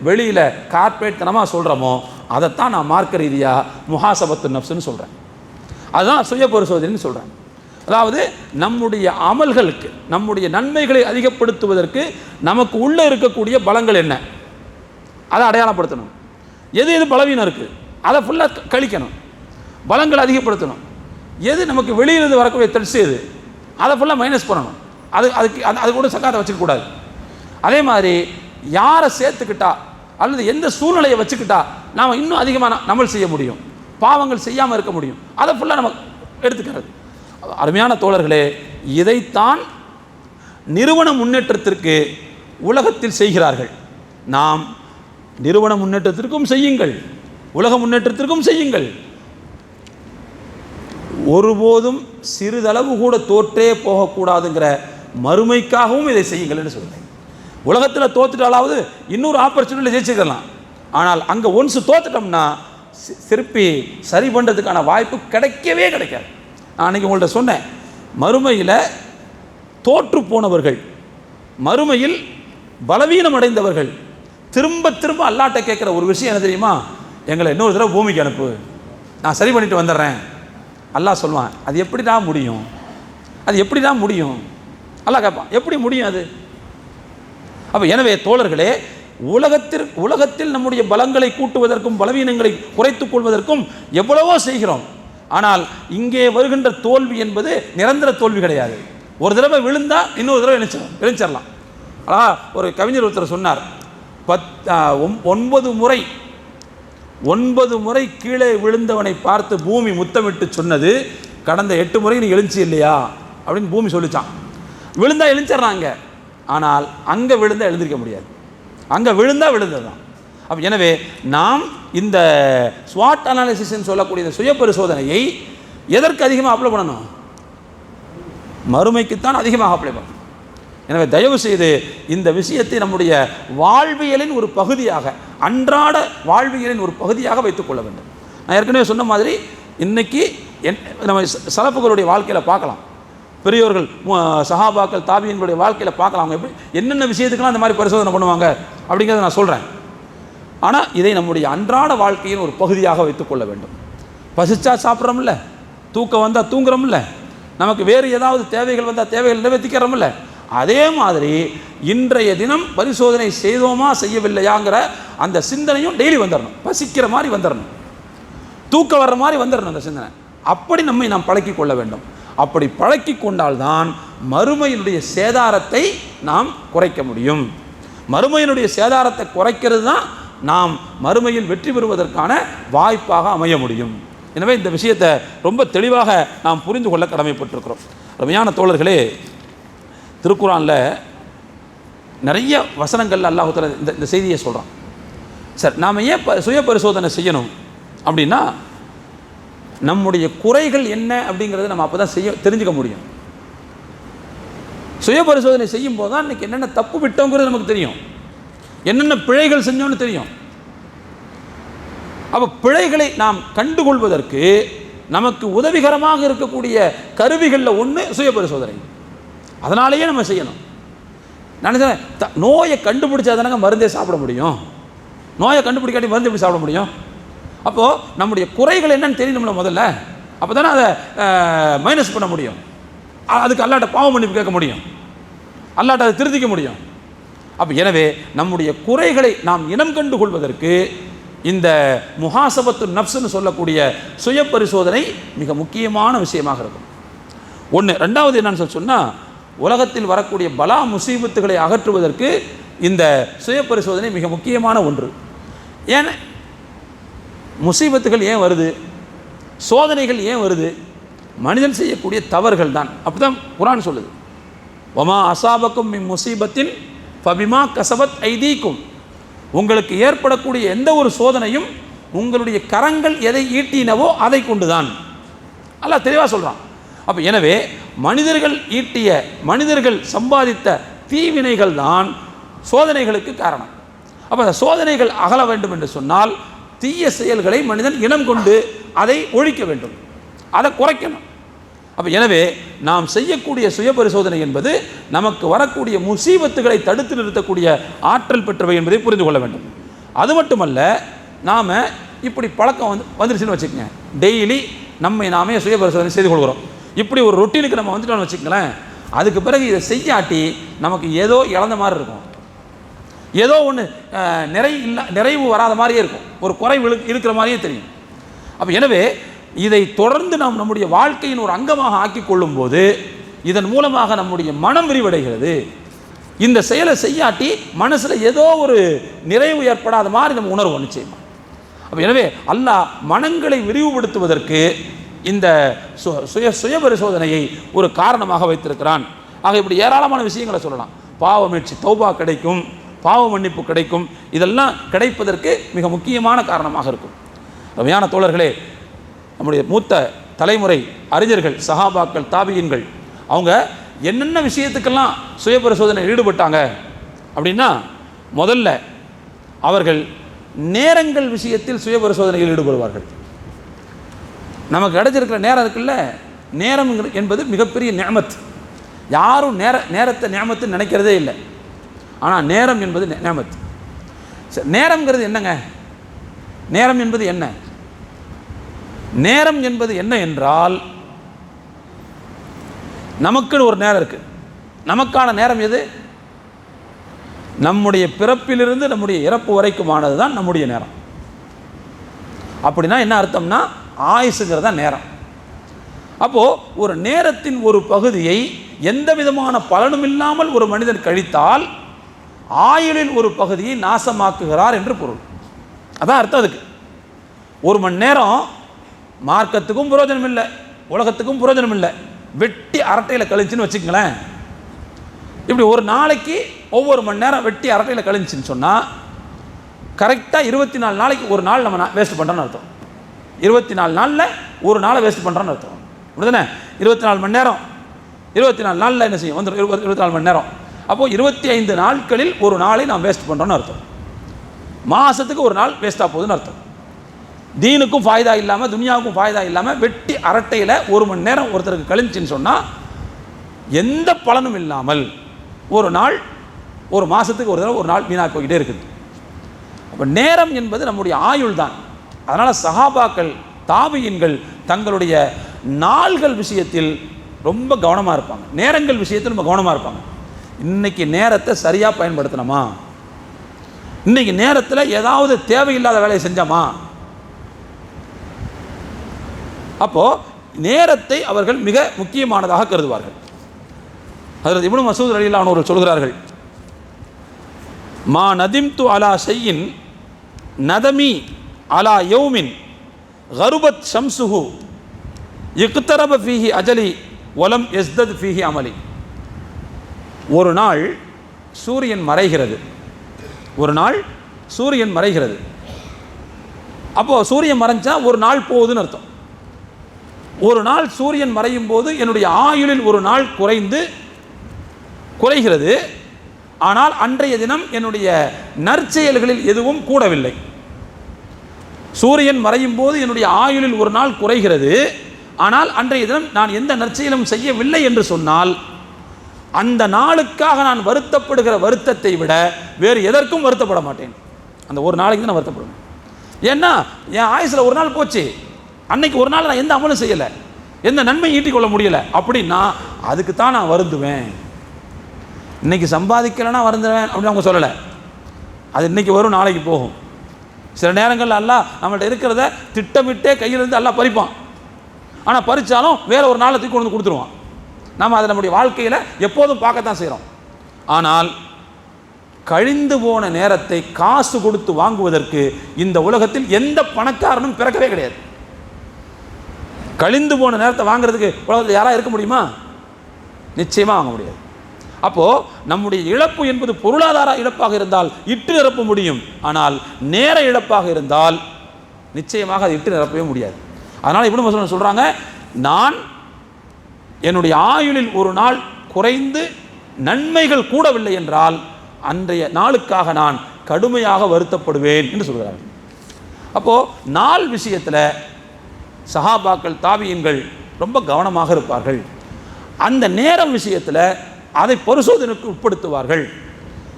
வெளியில் கார்ப்பரேட் தனமாக சொல்கிறோமோ அதைத்தான் நான் மார்க்க ரீதியாக முஹாசபத்து நஃப்ஸ்னு சொல்கிறேன். அதுதான் சுய பரிசோதனைன்னு சொல்கிறேன். அதாவது நம்முடைய அமல்களுக்கு, நம்முடைய நன்மைகளை அதிகப்படுத்துவதற்கு நமக்கு உள்ளே இருக்கக்கூடிய பலங்கள் என்ன, அதை அடையாளப்படுத்தணும். எது எது பலவீனம் இருக்குது அதை ஃபுல்லாக கழிக்கணும், பலங்களை அதிகப்படுத்தணும். எது நமக்கு வெளியிலிருந்து வரக்கூடிய த்ரெட்ஸ் எது அதை ஃபுல்லாக மைனஸ் பண்ணணும். அது கூட சக்காத்தை வச்சுக்கக்கூடாது. அதே மாதிரி யாரை சேர்த்துக்கிட்டா அல்லது எந்த சூழ்நிலையை வச்சுக்கிட்டா நாம் இன்னும் அதிகமாக நம்மள் செய்ய முடியும், பாவங்கள் செய்யாமல் இருக்க முடியும், அதை ஃபுல்லாக நம்ம எடுத்துக்கிறது. அருமையான தோழர்களே, இதைத்தான் நிறுவன முன்னேற்றத்திற்கு உலகத்தில் செய்கிறார்கள். நாம் நிறுவன முன்னேற்றத்திற்கும் செய்யுங்கள், உலக முன்னேற்றத்திற்கும் செய்யுங்கள். ஒருபோதும் சிறிதளவு கூட தோற்றே போகக்கூடாதுங்கிற மறுமைக்காகவும் இதை செய்யுங்கள் என்று சொல்கிறேன். உலகத்தில் தோத்துட்டாலாவது இன்னொரு ஆப்பர்ச்சுனிட்டி ஜெயிச்சுக்கலாம். ஆனால் அங்கே ஒன்ஸ் தோத்துட்டோம்னா திருப்பி சரி பண்ணுறதுக்கான வாய்ப்பு கிடைக்கவே கிடைக்காது. நான் அன்றைக்கி உங்கள்கிட்ட சொன்னேன், மறுமையில் தோற்று போனவர்கள், மறுமையில் பலவீனம் அடைந்தவர்கள் திரும்ப திரும்ப அல்லாட்ட கேட்குற ஒரு விஷயம் என்ன தெரியுமா? எங்களை இன்னொரு தடவை பூமிக்கு அனுப்பு, நான் சரி பண்ணிட்டு வந்துடுறேன். அல்லாஹ் சொல்லுவான், அது எப்படி தான் முடியும், அது எப்படி தான் முடியும்? அல்லாஹ் கேட்பான், எப்படி முடியும் அது? அப்போ எனவே தோழர்களே, உலகத்தில் நம்முடைய பலங்களை கூட்டுவதற்கும் பலவீனங்களை குறைத்துக் கொள்வதற்கும் எவ்வளவோ செய்கிறோம். ஆனால் இங்கே வருகின்ற தோல்வி என்பது நிரந்தர தோல்வி கிடையாது. ஒரு தடவை விழுந்தால் இன்னொரு தடவை எழுச்சிடலாம். ஒரு கவிஞர் ஒருத்தர் சொன்னார், 9 முறை கீழே விழுந்தவனை பார்த்து பூமி முத்தமிட்டு சொன்னது, கடந்த 8 முறை நீ எழுச்சி இல்லையா அப்படின்னு பூமி சொல்லிச்சான். விழுந்தா எழுச்சிட்றாங்க, ஆனால் அங்கே விழுந்தால் எழுந்திருக்க முடியாது, அங்கே விழுந்தால் விழுந்தது தான். அப்போ எனவே நாம் இந்த ஸ்வாட் அனாலிசிஸ்ன்னு சொல்லக்கூடிய இந்த சுய பரிசோதனையை எதற்கு அதிகமாக அப்ளை பண்ணணும்? மறுமைக்குத்தான் அதிகமாக அப்ளை பண்ணணும். எனவே தயவு செய்து இந்த விஷயத்தை நம்முடைய வாழ்வியலின் ஒரு பகுதியாக, அன்றாட வாழ்வியலின் ஒரு பகுதியாக வைத்துக்கொள்ள வேண்டும். நான் ஏற்கனவே சொன்ன மாதிரி இன்றைக்கி நம்ம சலப்புகளுடைய வாழ்க்கையில் பார்க்கலாம், பெரியோர்கள் சஹாபாக்கள் தாபியின்களுடைய வாழ்க்கையில் பார்க்கலாம், அவங்க எப்படி என்னென்ன விஷயத்துக்கெல்லாம் அந்த மாதிரி பரிசோதனை பண்ணுவாங்க அப்படிங்கிறத நான் சொல்கிறேன். ஆனால் இதை நம்முடைய அன்றாட வாழ்க்கையின் ஒரு பகுதியாக வைத்துக்கொள்ள வேண்டும். பசிச்சா சாப்பிட்றோம்ல, தூக்கம் வந்தால் தூங்குறோம்ல, நமக்கு வேறு ஏதாவது தேவைகள் வந்தால் தேவைகள் நிறைவேற்றிக்கிறோம்ல, அதே மாதிரி இன்றைய தினம் பரிசோதனை செய்தோமா செய்யவில்லையாங்கிற அந்த சிந்தனையும் டெய்லி வந்துடணும். பசிக்கிற மாதிரி வந்துடணும், தூக்கம் வர்ற மாதிரி வந்துடணும் அந்த சிந்தனை. அப்படி நம்மை நாம் பழக்கி கொள்ள வேண்டும். அப்படி பழக்கி கொண்டால்தான் மறுமையினுடைய சேதாரத்தை நாம் குறைக்க முடியும். மறுமையினுடைய சேதாரத்தை குறைக்கிறது தான் நாம் மறுமையில் வெற்றி பெறுவதற்கான வாய்ப்பாக அமைய முடியும். எனவே இந்த விஷயத்தை ரொம்ப தெளிவாக நாம் புரிந்து கொள்ள கடமைப்பட்டிருக்கிறோம். ரமையான தோழர்களே, திருக்குர்ஆனில் நிறைய வசனங்கள் அல்லாஹ் தஆலா இந்த செய்தியை சொல்கிறான். சார் நாம் ஏன் சுய பரிசோதனை செய்யணும் அப்படின்னா, நம்முடைய குறைகள் என்ன அப்படிங்கிறத நம்ம அப்போ தான் தெரிஞ்சுக்க முடியும். சுய பரிசோதனை செய்யும் போது தான் இன்றைக்கி என்னென்ன தப்பு விட்டோங்கிறது நமக்கு தெரியும், என்னென்ன பிழைகள் செஞ்சோன்னு தெரியும். அப்போ பிழைகளை நாம் கண்டுகொள்வதற்கு நமக்கு உதவிகரமாக இருக்கக்கூடிய கருவிகளில் ஒன்று சுய பரிசோதனை. அதனாலேயே நம்ம செய்யணும். நான் நோயை கண்டுபிடிச்சா தானங்க மருந்தே சாப்பிட முடியும். நோயை கண்டுபிடிக்காட்டி மருந்து எப்படி சாப்பிட முடியும்? அப்போது நம்முடைய குறைகள் என்னன்னு தெரியணும்ல முதல்ல. அப்போ தானே அதை மைனஸ் பண்ண முடியும். அதுக்கு அல்லாட்ட பாவம் மன்னிப்பு கேட்க முடியும், அல்லாட்ட அதை திருத்திக்க முடியும். அப்போ எனவே நம்முடைய குறைகளை நாம் இனம் கண்டு கொள்வதற்கு இந்த முஹாசபத்து நஃப்ஸ்னு சொல்லக்கூடிய சுய பரிசோதனை மிக முக்கியமான விஷயமாக இருக்கும். ஒன்று. ரெண்டாவது என்னன்னு சொன்னால், உலகத்தில் வரக்கூடிய பலா முசீபத்துகளை அகற்றுவதற்கு இந்த சுய பரிசோதனை மிக முக்கியமான ஒன்று. ஏன் முசீபத்துகள் ஏன் வருது, சோதனைகள் ஏன் வருது? மனிதன் செய்யக்கூடிய தவறுகள் தான். அப்படி தான் குர்ஆன் சொல்லுது, வமா அசாபக்கும் மின் முசீபத்தின் ஃபபிமா கஸபத் ஐதீக்கும். உங்களுக்கு ஏற்படக்கூடிய எந்த ஒரு சோதனையும் உங்களுடைய கரங்கள் எதை ஈட்டினவோ அதை கொண்டு தான். அல்லாஹ் தெளிவாக சொல்கிறான். அப்போ எனவே மனிதர்கள் ஈட்டிய, மனிதர்கள் சம்பாதித்த தீவினைகள் தான் சோதனைகளுக்கு காரணம். அப்போ அந்த சோதனைகள் அகல வேண்டும் என்று சொன்னால் தீய செயல்களை மனிதன் இனம் கொண்டு அதை ஒழிக்க வேண்டும், அதை குறைக்கணும். அப்போ எனவே நாம் செய்யக்கூடிய சுய பரிசோதனை என்பது நமக்கு வரக்கூடிய முசீபத்துகளை தடுத்து நிறுத்தக்கூடிய ஆற்றல் பெற்றவை என்பதை புரிந்து கொள்ள வேண்டும். அது மட்டுமல்ல, நாம் இப்படி பழக்கம் வந்துருச்சுன்னு வச்சுக்கோங்க, டெய்லி நம்மை நாமே சுய பரிசோதனை செய்து கொள்கிறோம். இப்படி ஒரு ரொட்டீனுக்கு நம்ம வந்துட்டோம்னு வச்சுக்கங்களேன், அதுக்கு பிறகு இதை செய்யாட்டி நமக்கு ஏதோ இழந்த மாதிரி இருக்கும், ஏதோ ஒன்று நிறைவு வராத மாதிரியே இருக்கும், ஒரு குறை இருக்கிற மாதிரியே தெரியும். அப்போ எனவே இதை தொடர்ந்து நாம் நம்முடைய வாழ்க்கையின் ஒரு அங்கமாக ஆக்கி கொள்ளும் போது இதன் மூலமாக நம்முடைய மனம் விரிவடைகிறது. இந்த செயலை செய்யாட்டி மனசில் ஏதோ ஒரு நிறைவு ஏற்படாத மாதிரி நம்ம உணர்வோம் நிச்சயமா. அப்போ எனவே அல்லாஹ் மனங்களை விரிவுபடுத்துவதற்கு இந்த சுய பரிசோதனையை ஒரு காரணமாக வைத்திருக்கிறான். ஆக இப்படி ஏராளமான விஷயங்களை சொல்லலாம். பாவ மீட்சி, தௌபா கிடைக்கும், பாவ மன்னிப்பு கிடைக்கும், இதெல்லாம் கிடைப்பதற்கு மிக முக்கியமான காரணமாக இருக்கும். ரமையான தோழர்களே, நம்முடைய மூத்த தலைமுறை அறிஞர்கள், சஹாபாக்கள், தாபியின்கள், அவங்க என்னென்ன விஷயத்துக்கெல்லாம் சுய பரிசோதனை ஈடுபட்டாங்க அப்படின்னா, முதல்ல அவர்கள் நேரங்கள் விஷயத்தில் சுய பரிசோதனையில் ஈடுபடுவார்கள். நமக்கு கிடைச்சிருக்கிற நேரம் இருக்குல்ல, நேரம் என்பது மிகப்பெரிய நிஅமத். யாரும் நேரத்தை நிஅமத்துன்னு நினைக்கிறதே இல்லை. ஆனால் நேரம் என்பது நிஅமத். நேரம்ங்கிறது என்னங்க? நேரம் என்பது என்ன? நேரம் என்பது என்ன என்றால், நமக்குன்னு ஒரு நேரம் இருக்குது. நமக்கான நேரம் எது? நம்முடைய பிறப்பிலிருந்து நம்முடைய இறப்பு வரைக்குமானது தான் நம்முடைய நேரம். அப்படின்னா என்ன அர்த்தம்னா, ஆயுசுங்கிறது தான் நேரம். அப்போது ஒரு நேரத்தின் ஒரு பகுதியை எந்த விதமான பலனும் இல்லாமல் ஒரு மனிதன் கழித்தால் ஆயுளில் ஒரு பகுதியை நாசமாக்குகிறார் என்று பொருள். அதான் அர்த்தம் அதுக்கு. ஒரு மணி நேரம் மார்க்கத்துக்கும் புரோஜனம் இல்லை, உலகத்துக்கும் புரோஜனம் இல்லை, வெட்டி அரட்டையில் கழிச்சுன்னு வச்சுக்கங்களேன். இப்படி ஒரு நாளைக்கு ஒவ்வொரு மணி நேரம் வெட்டி அரட்டையில் கழிச்சுன்னு சொன்னால் கரெக்டாக 24 நாளைக்கு ஒரு நாள் நம்ம வேஸ்ட் பண்ணுறோன்னு அர்த்தம். 24 நாளில் ஒரு நாளை வேஸ்ட் பண்ணுறோன்னு அர்த்தம். அப்படிதானே? 24 மணி நேரம், 24 நாளில் என்ன செய்யும்? வந்து 24 மணி நேரம். அப்போது 25 நாட்களில் ஒரு நாளை நாம் வேஸ்ட் பண்ணுறோன்னு அர்த்தம். மாதத்துக்கு ஒரு நாள் வேஸ்ட்டாக போகுதுன்னு அர்த்தம். தீனுக்கும் ஃபாய்தா இல்லாமல் துனியாவுக்கும் ஃபாய்தா இல்லாமல் வெட்டி அரட்டையில் 1 மணி நேரம் ஒருத்தருக்கு கழிஞ்சின்னு சொன்னால் எந்த பலனும் இல்லாமல் ஒரு நாள், ஒரு மாதத்துக்கு ஒரு தடவை ஒரு நாள் வீணாக போய்கிட்டே இருக்குது. அப்போ நேரம் என்பது நம்முடைய ஆயுள் தான். அதனால் சஹாபாக்கள் தாபியின்கள் தங்களுடைய நாள்கள் விஷயத்தில் ரொம்ப கவனமாக இருப்பாங்க, நேரங்கள் விஷயத்தில் ரொம்ப கவனமாக இருப்பாங்க. இன்றைக்கி நேரத்தை சரியாக பயன்படுத்தணுமா, இன்றைக்கி நேரத்தில் ஏதாவது தேவையில்லாத வேலையை செஞ்சோமா, அப்போது நேரத்தை அவர்கள் மிக முக்கியமானதாக கருதுவார்கள். ஹஜ்ரத் இப்னு மஸ்ஊத் ரலியல்லாஹு அன்ஹு அவர்கள் சொல்கிறார்கள், மா நதிம்து அலா ஷையின் நதமி அலா யௌமின் கருபத் ஷம்சுஹு இக்தரப ஃபீஹி அஜலி வலம் யஸ்தத் ஃபீஹி அமலி. ஒரு நாள் சூரியன் மறைகிறது, ஒரு நாள் சூரியன் மறைகிறது. அப்போது சூரியன் மறைஞ்சா ஒரு நாள் போகுதுன்னு அர்த்தம். ஒரு நாள் சூரியன் மறையும் போது என்னுடைய ஆயுளில் ஒரு நாள் குறைகிறது. ஆனால் அன்றைய தினம் என்னுடைய நற்செயல்களில் எதுவும் கூடவில்லை. சூரியன் மறையும் போது என்னுடைய ஆயுளில் ஒரு நாள் குறைகிறது, ஆனால் அன்றைய தினம் நான் எந்த நற்செயலும் செய்யவில்லை என்று சொன்னால் அந்த நாளுக்காக நான் வருத்தப்படுகிற வருத்தத்தை விட வேறு எதற்கும் வருத்தப்பட மாட்டேன். அந்த ஒரு நாளைக்கு தான் நான் வருத்தப்படுவேன். ஏன்னா என் ஆயுசில் ஒரு நாள் போச்சு, அன்னைக்கு ஒரு நாள் நான் எந்த அமலும் செய்யலை, எந்த நன்மை ஈட்டிக்கொள்ள முடியலை அப்படின்னா அதுக்கு தான் நான் வருந்துவேன். இன்றைக்கி சம்பாதிக்கலைன்னா வருந்துவேன் அப்படின்னு அவங்க சொல்லலை. அது இன்றைக்கி வரும், நாளைக்கு போகும். சில நேரங்களில் அல்லாஹ் நம்மள்ட்ட இருக்கிறத திட்டமிட்டே கையிலிருந்து அல்லாஹ் பறிப்பான். ஆனால் பறித்தாலும் வேறு ஒரு நாளை தூக்கி கொண்டு வந்து கொடுத்துருவான். நாம் அதை நம்முடைய வாழ்க்கையில் எப்போதும் பார்க்கத்தான் செய்கிறோம். ஆனால் கழிந்து போன நேரத்தை காசு கொடுத்து வாங்குவதற்கு இந்த உலகத்தில் எந்த பணக்காரனும் பிறக்கவே கிடையாது. கழிந்து போன நேரத்தை வாங்குறதுக்கு உலகத்தில் யாராவது இருக்க முடியுமா? நிச்சயமாக வாங்க முடியாது. அப்போது நம்முடைய இழப்பு என்பது பொருளாதார இழப்பாக இருந்தால் இட்டு நிரப்ப முடியும், ஆனால் நேர இழப்பாக இருந்தால் நிச்சயமாக அது இட்டு நிரப்பவே முடியாது. அதனால் இப்னு மஸ்ஊத் சொல்கிறாங்க, நான் என்னுடைய ஆயுளில் ஒரு நாள் குறைந்து நன்மைகள் கூடவில்லை என்றால் அன்றைய நாளுக்காக நான் கடுமையாக வருத்தப்படுவேன் என்று சொல்கிறார்கள். அப்போது நாள் விஷயத்தில் சஹாபாக்கள் தாபியின்கள் ரொம்ப கவனமாக இருப்பார்கள். அந்த நேரம் விஷயத்தில் அதை பரிசோதனைக்கு உட்படுத்துவார்கள்.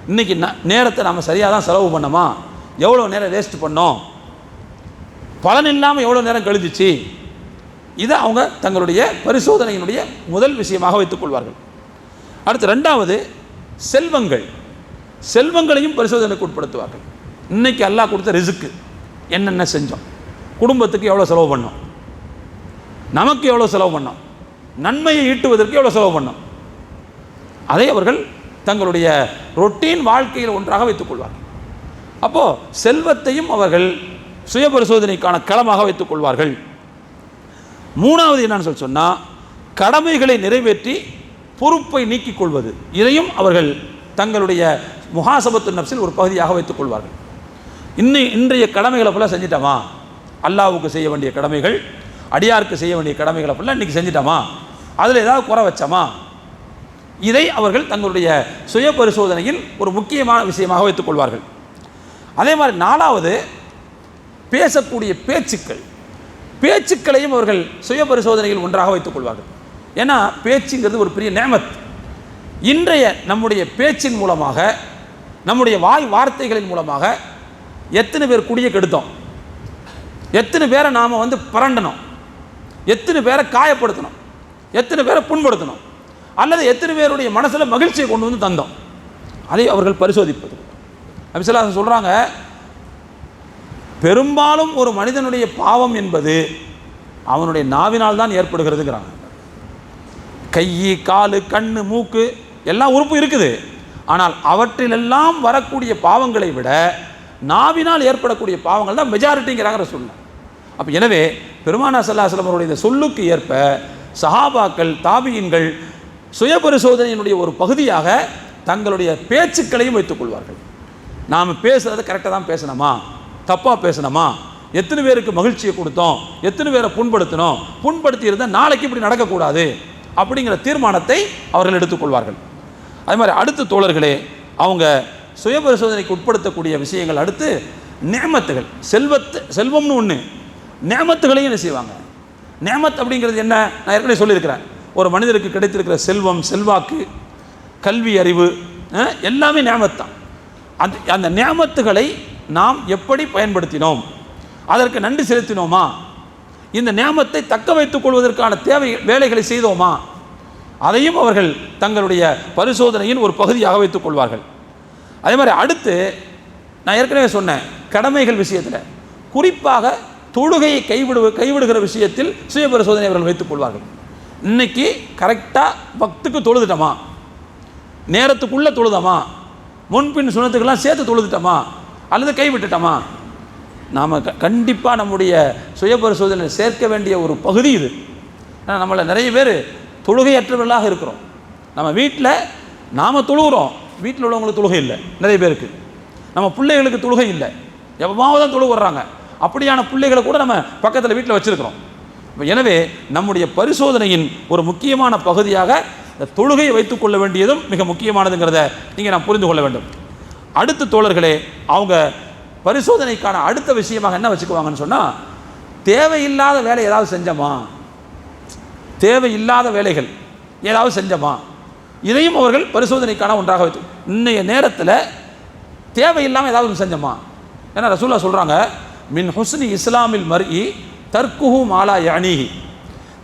இன்றைக்கி நேரத்தை நாம் சரியாக தான் செலவு பண்ணோமா, எவ்வளோ நேரம் வேஸ்ட் பண்ணோம், பலன் இல்லாமல் எவ்வளோ நேரம் கழிஞ்சிச்சு, இதை அவங்க தங்களுடைய பரிசோதனையினுடைய முதல் விஷயமாக வைத்துக்கொள்வார்கள். அடுத்து ரெண்டாவது செல்வங்களையும் பரிசோதனைக்கு உட்படுத்துவார்கள். இன்றைக்கி அல்லாஹ் கொடுத்த ரிஸ்க்கு என்னென்ன செஞ்சோம், குடும்பத்துக்கு எவ்வளோ செலவு பண்ணோம், நமக்கு எவ்வளோ செலவு பண்ணோம், நன்மையை ஈட்டுவதற்கு எவ்வளோ செலவு பண்ணோம், அதை அவர்கள் தங்களுடைய ரொட்டீன் வாழ்க்கையில் ஒன்றாக வைத்துக்கொள்வார்கள். அப்போது செல்வத்தையும் அவர்கள் சுய பரிசோதனைக்கான களமாக வைத்துக்கொள்வார்கள். மூணாவது என்னன்னு சொன்னால் கடமைகளை நிறைவேற்றி பொறுப்பை நீக்கிக் கொள்வது, இதையும் அவர்கள் தங்களுடைய முஹாசபத்து நப்ஸில் ஒரு பகுதியாக வைத்துக் கொள்வார்கள். இன்றைய கடமைகளை ஃபுல்லாக செஞ்சிட்டோமா, அல்லாஹ்வுக்கு செய்ய வேண்டிய கடமைகள், அடியாருக்கு செய்ய வேண்டிய கடமைகளை ஃபுல்லாக இன்றைக்கி செஞ்சிட்டோமா, அதில் ஏதாவது குறை வச்சோமா, இதை அவர்கள் தங்களுடைய சுய பரிசோதனையில் ஒரு முக்கியமான விஷயமாக வைத்துக் கொள்வார்கள். அதே மாதிரி நாலாவது பேசக்கூடிய பேச்சுக்களையும் அவர்கள் சுய பரிசோதனையில் ஒன்றாக வைத்துக் கொள்வார்கள். ஏன்னா பேச்சுங்கிறது ஒரு பெரிய நேமத். இன்றைய நம்முடைய பேச்சின் மூலமாக, நம்முடைய வார்த்தைகளின் மூலமாக எத்தனை பேர் குடியை கெடுத்தோம், எத்தனை பேரை நாம் பரண்டணும், எத்தனை பேரை காயப்படுத்தணும், எத்தனை பேரை புண்படுத்தணும், அல்லது எத்தனை பேருடைய மனசில் மகிழ்ச்சியை கொண்டு வந்து தந்தோம், அதை அவர்கள் பரிசோதிப்பது. நபி ஸல்லல்லாஹு அலைஹி வஸல்லம் சொல்கிறாங்க, பெரும்பாலும் ஒரு மனிதனுடைய பாவம் என்பது அவனுடைய நாவினால் தான் ஏற்படுகிறதுங்கிறாங்க. கை, காலு, கண்ணு, மூக்கு எல்லாம் உறுப்பு இருக்குது. ஆனால் அவற்றிலெல்லாம் வரக்கூடிய பாவங்களை விட நாவினால் ஏற்படக்கூடிய பாவங்கள் தான் மெஜாரிட்டிங்கிறாங்க ரசூலுல்லாஹ். அப்போ எனவே பெருமானார் ஸல்லல்லாஹு அலைஹி வஸல்லம் அவருடைய சொல்லுக்கு ஏற்ப சஹாபாக்கள் தாபியின்கள் சுய பரிசோதனையினுடைய ஒரு பகுதியாக தங்களுடைய பேச்சுக்களையும் வைத்துக் கொள்வார்கள். நாம் பேசுகிறத கரெக்டாக தான் பேசணுமா, தப்பாக பேசணுமா, எத்தனை பேருக்கு மகிழ்ச்சியை கொடுத்தோம், எத்தனை பேரை புண்படுத்தணும், புண்படுத்தி இருந்தால் நாளைக்கு இப்படி நடக்கக்கூடாது அப்படிங்கிற தீர்மானத்தை அவர்கள் எடுத்துக்கொள்வார்கள். அதே மாதிரி அடுத்து தோழர்களே, அவங்க சுய பரிசோதனைக்கு உட்படுத்தக்கூடிய விஷயங்கள் அடுத்து நிஅமத்துகள், செல்வம்னு ஒன்று, நேமத்துகளையும் என்ன செய்வாங்க. நேமத் அப்படிங்கிறது என்ன, நான் ஏற்கனவே சொல்லியிருக்கிறேன். ஒரு மனிதருக்கு கிடைத்திருக்கிற செல்வம், செல்வாக்கு, கல்வி, அறிவு எல்லாமே நேமத் தான். அந்த நேமத்துகளை நாம் எப்படி பயன்படுத்தினோம், அதற்கு நன்றி செலுத்தினோமா, இந்த நேமத்தை தக்க வைத்துக் கொள்வதற்கான தேவை வேலைகளை செய்தோமா, அதையும் அவர்கள் தங்களுடைய பரிசோதனையின் ஒரு பகுதியாக வைத்துக் கொள்வார்கள். அதே மாதிரி அடுத்து நான் ஏற்கனவே சொன்னேன், கடமைகள் விஷயத்தில் குறிப்பாக தொழுகையை கைவிடுகிற விஷயத்தில் சுய பரிசோதனை அவர்கள் வைத்துக் கொள்வார்கள். இன்னைக்கு கரெக்டாக பக்துக்கு தொழுதுட்டோமா, நேரத்துக்குள்ளே தொழுதோமா, முன்பின் சுனத்துக்கெல்லாம் சேர்த்து தொழுதுட்டோமா அல்லது கைவிட்டுட்டோமா. நாம் கண்டிப்பாக நம்முடைய சுய பரிசோதனை சேர்க்க வேண்டிய ஒரு பகுதி இது. ஏன்னா நம்மளை நிறைய பேர் தொழுகையற்றவர்களாக இருக்கிறோம். நம்ம வீட்டில் நாம் தொழுகிறோம், வீட்டில் உள்ளவங்களுக்கு தொழுகை இல்லை. நிறைய பேருக்கு நம்ம பிள்ளைகளுக்கு தொழுகை இல்லை, எப்போவாவது தான் தொழுக வர்றாங்க. அப்படியான பிள்ளைகளை கூட நம்ம பக்கத்தில் வீட்டில் வச்சுருக்கிறோம். எனவே நம்முடைய பரிசோதனையின் ஒரு முக்கியமான பகுதியாக தொழுகையை வைத்துக் கொள்ள வேண்டியதும் மிக முக்கியமானதுங்கிறத நீங்கள் நான் புரிந்து கொள்ள வேண்டும். அடுத்து தோழர்களே, அவங்க பரிசோதனைக்கான அடுத்த விஷயமாக என்ன வச்சுக்குவாங்கன்னு சொன்னால், தேவையில்லாத வேலை ஏதாவது செஞ்சோமா, தேவையில்லாத வேலைகள் ஏதாவது செஞ்சோமா, இதையும் அவர்கள் பரிசோதனைக்கான ஒன்றாக வைத்து இன்னைய நேரத்தில் தேவையில்லாமல் ஏதாவது செஞ்சோமா. ஏன்னா ரசூலுல்லாஹ் சொல்கிறாங்க, மின் ஹுஸ்னி இஸ்லாமில் மர்இ தர்க்குஹு மாலா யஅனீஹி,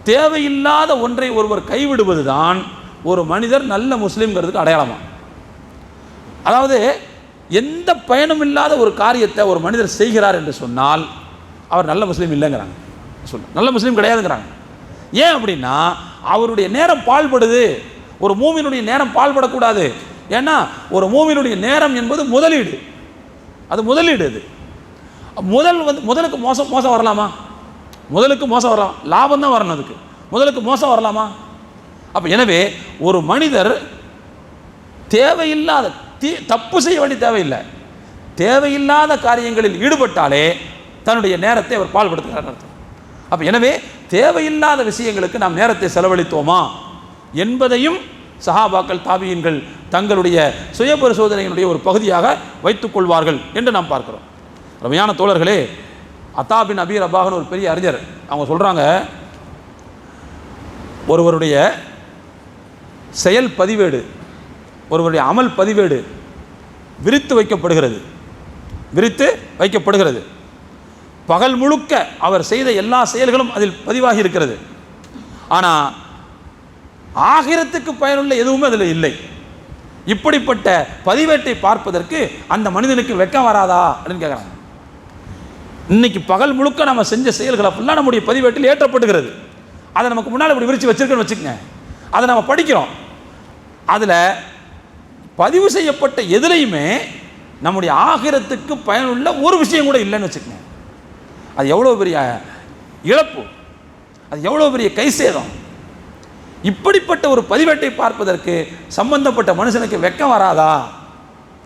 தேவையில்லாத ஒன்றை ஒருவர் கைவிடுவது தான் ஒரு மனிதர் நல்ல முஸ்லீம்ங்கிறதுக்கு அடையாளமா. அதாவது எந்த பயனும் இல்லாத ஒரு காரியத்தை ஒரு மனிதர் செய்கிறார் என்று சொன்னால் அவர் நல்ல முஸ்லீம் இல்லைங்கிறாங்க, நல்ல முஸ்லீம் கிடையாதுங்கிறாங்க. ஏன் அப்படின்னா அவருடைய நேரம் பாழ்படுது. ஒரு மூமினுடைய நேரம் பாழ்படக்கூடாது. ஏன்னா ஒரு மூமினுடைய நேரம் என்பது முதலீடு, அது முதலீடு. அது முதலுக்கு மோசம் வரலாமா? முதலுக்கு மோசம் வரலாம், லாபம் தான் வரணும். அதுக்கு முதலுக்கு மோசம் வரலாமா? அப்போ எனவே ஒரு மனிதர் தேவையில்லாத தப்பு செய்ய வேண்டிய தேவையில்லை, தேவையில்லாத காரியங்களில் ஈடுபட்டாலே தன்னுடைய நேரத்தை அவர் பாழ்படுத்துகிறார் அர்த்தம். அப்போ எனவே தேவையில்லாத விஷயங்களுக்கு நாம் நேரத்தை செலவழித்தோமா என்பதையும் சஹாபாக்கள், தாபியீன்கள் தங்களுடைய சுய பரிசோதனையினுடைய ஒரு பகுதியாக வைத்துக் கொள்வார்கள் என்று நாம் பார்க்கிறோம். ரமையான தோழர்களே, அத்தா பின் அபி ரபாஹ்னு ஒரு பெரிய அறிஞர், அவங்க சொல்கிறாங்க, ஒருவருடைய செயல் பதிவேடு, ஒருவருடைய அமல் பதிவேடு விரித்து வைக்கப்படுகிறது. பகல் முழுக்க அவர் செய்த எல்லா செயல்களும் அதில் பதிவாகி இருக்கிறது. ஆனால் ஆகிரத்துக்கு பயனுள்ள எதுவுமே அதில் இல்லை. இப்படிப்பட்ட பதிவேட்டை பார்ப்பதற்கு அந்த மனிதனுக்கு வெட்கம் வராதா அப்படின்னு கேட்குறாங்க. இன்னைக்கு பகல் முழுக்க நம்ம செஞ்ச செயல்களை ஃபுல்லாக நம்முடைய பதிவேட்டில் ஏற்றப்படுகிறது. அதை நமக்கு முன்னால் இப்படி விரித்து வச்சிருக்கேன்னு வச்சுக்கோங்க, அதை நம்ம படிக்கிறோம். அதில் பதிவு செய்யப்பட்ட எதுலையுமே நம்முடைய ஆகிரத்துக்கு பயனுள்ள ஒரு விஷயம் கூட இல்லைன்னு வச்சுக்கோங்க. அது எவ்வளோ பெரிய இழப்பு, அது எவ்வளோ பெரிய கை சேதம். இப்படிப்பட்ட ஒரு பதிவேட்டை பார்ப்பதற்கு சம்பந்தப்பட்ட மனுஷனுக்கு வெட்கம் வராதா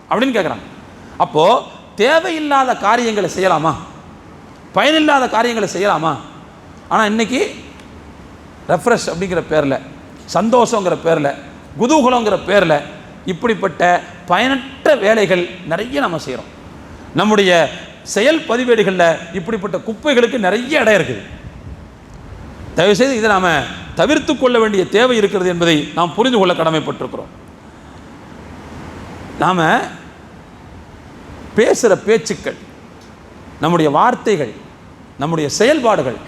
அப்படின்னு கேட்குறாங்க. அப்போது தேவையில்லாத காரியங்களை செய்யலாமா, பயனில்லாத காரியங்களை செய்யலாமா? ஆனால் இன்றைக்கி ரெஃப்ரெஷ் அப்படிங்கிற பேரில், சந்தோஷங்கிற பேரில், குதூகலங்கிற பேரில் இப்படிப்பட்ட பயனற்ற வேலைகள் நிறைய நம்ம செய்கிறோம். நம்முடைய செயல் பதிவேடுகளில் இப்படிப்பட்ட குப்பைகளுக்கு நிறைய இடம் இருக்குது. தயவுசெய்து இதை நாம் தவிர்த்து கொள்ள வேண்டிய தேவை இருக்கிறது என்பதை நாம் புரிந்து கொள்ள கடமைப்பட்டிருக்கிறோம். நாம் பேசுகிற பேச்சுக்கள், நம்முடைய வார்த்தைகள், நம்முடைய செயல்பாடுகள்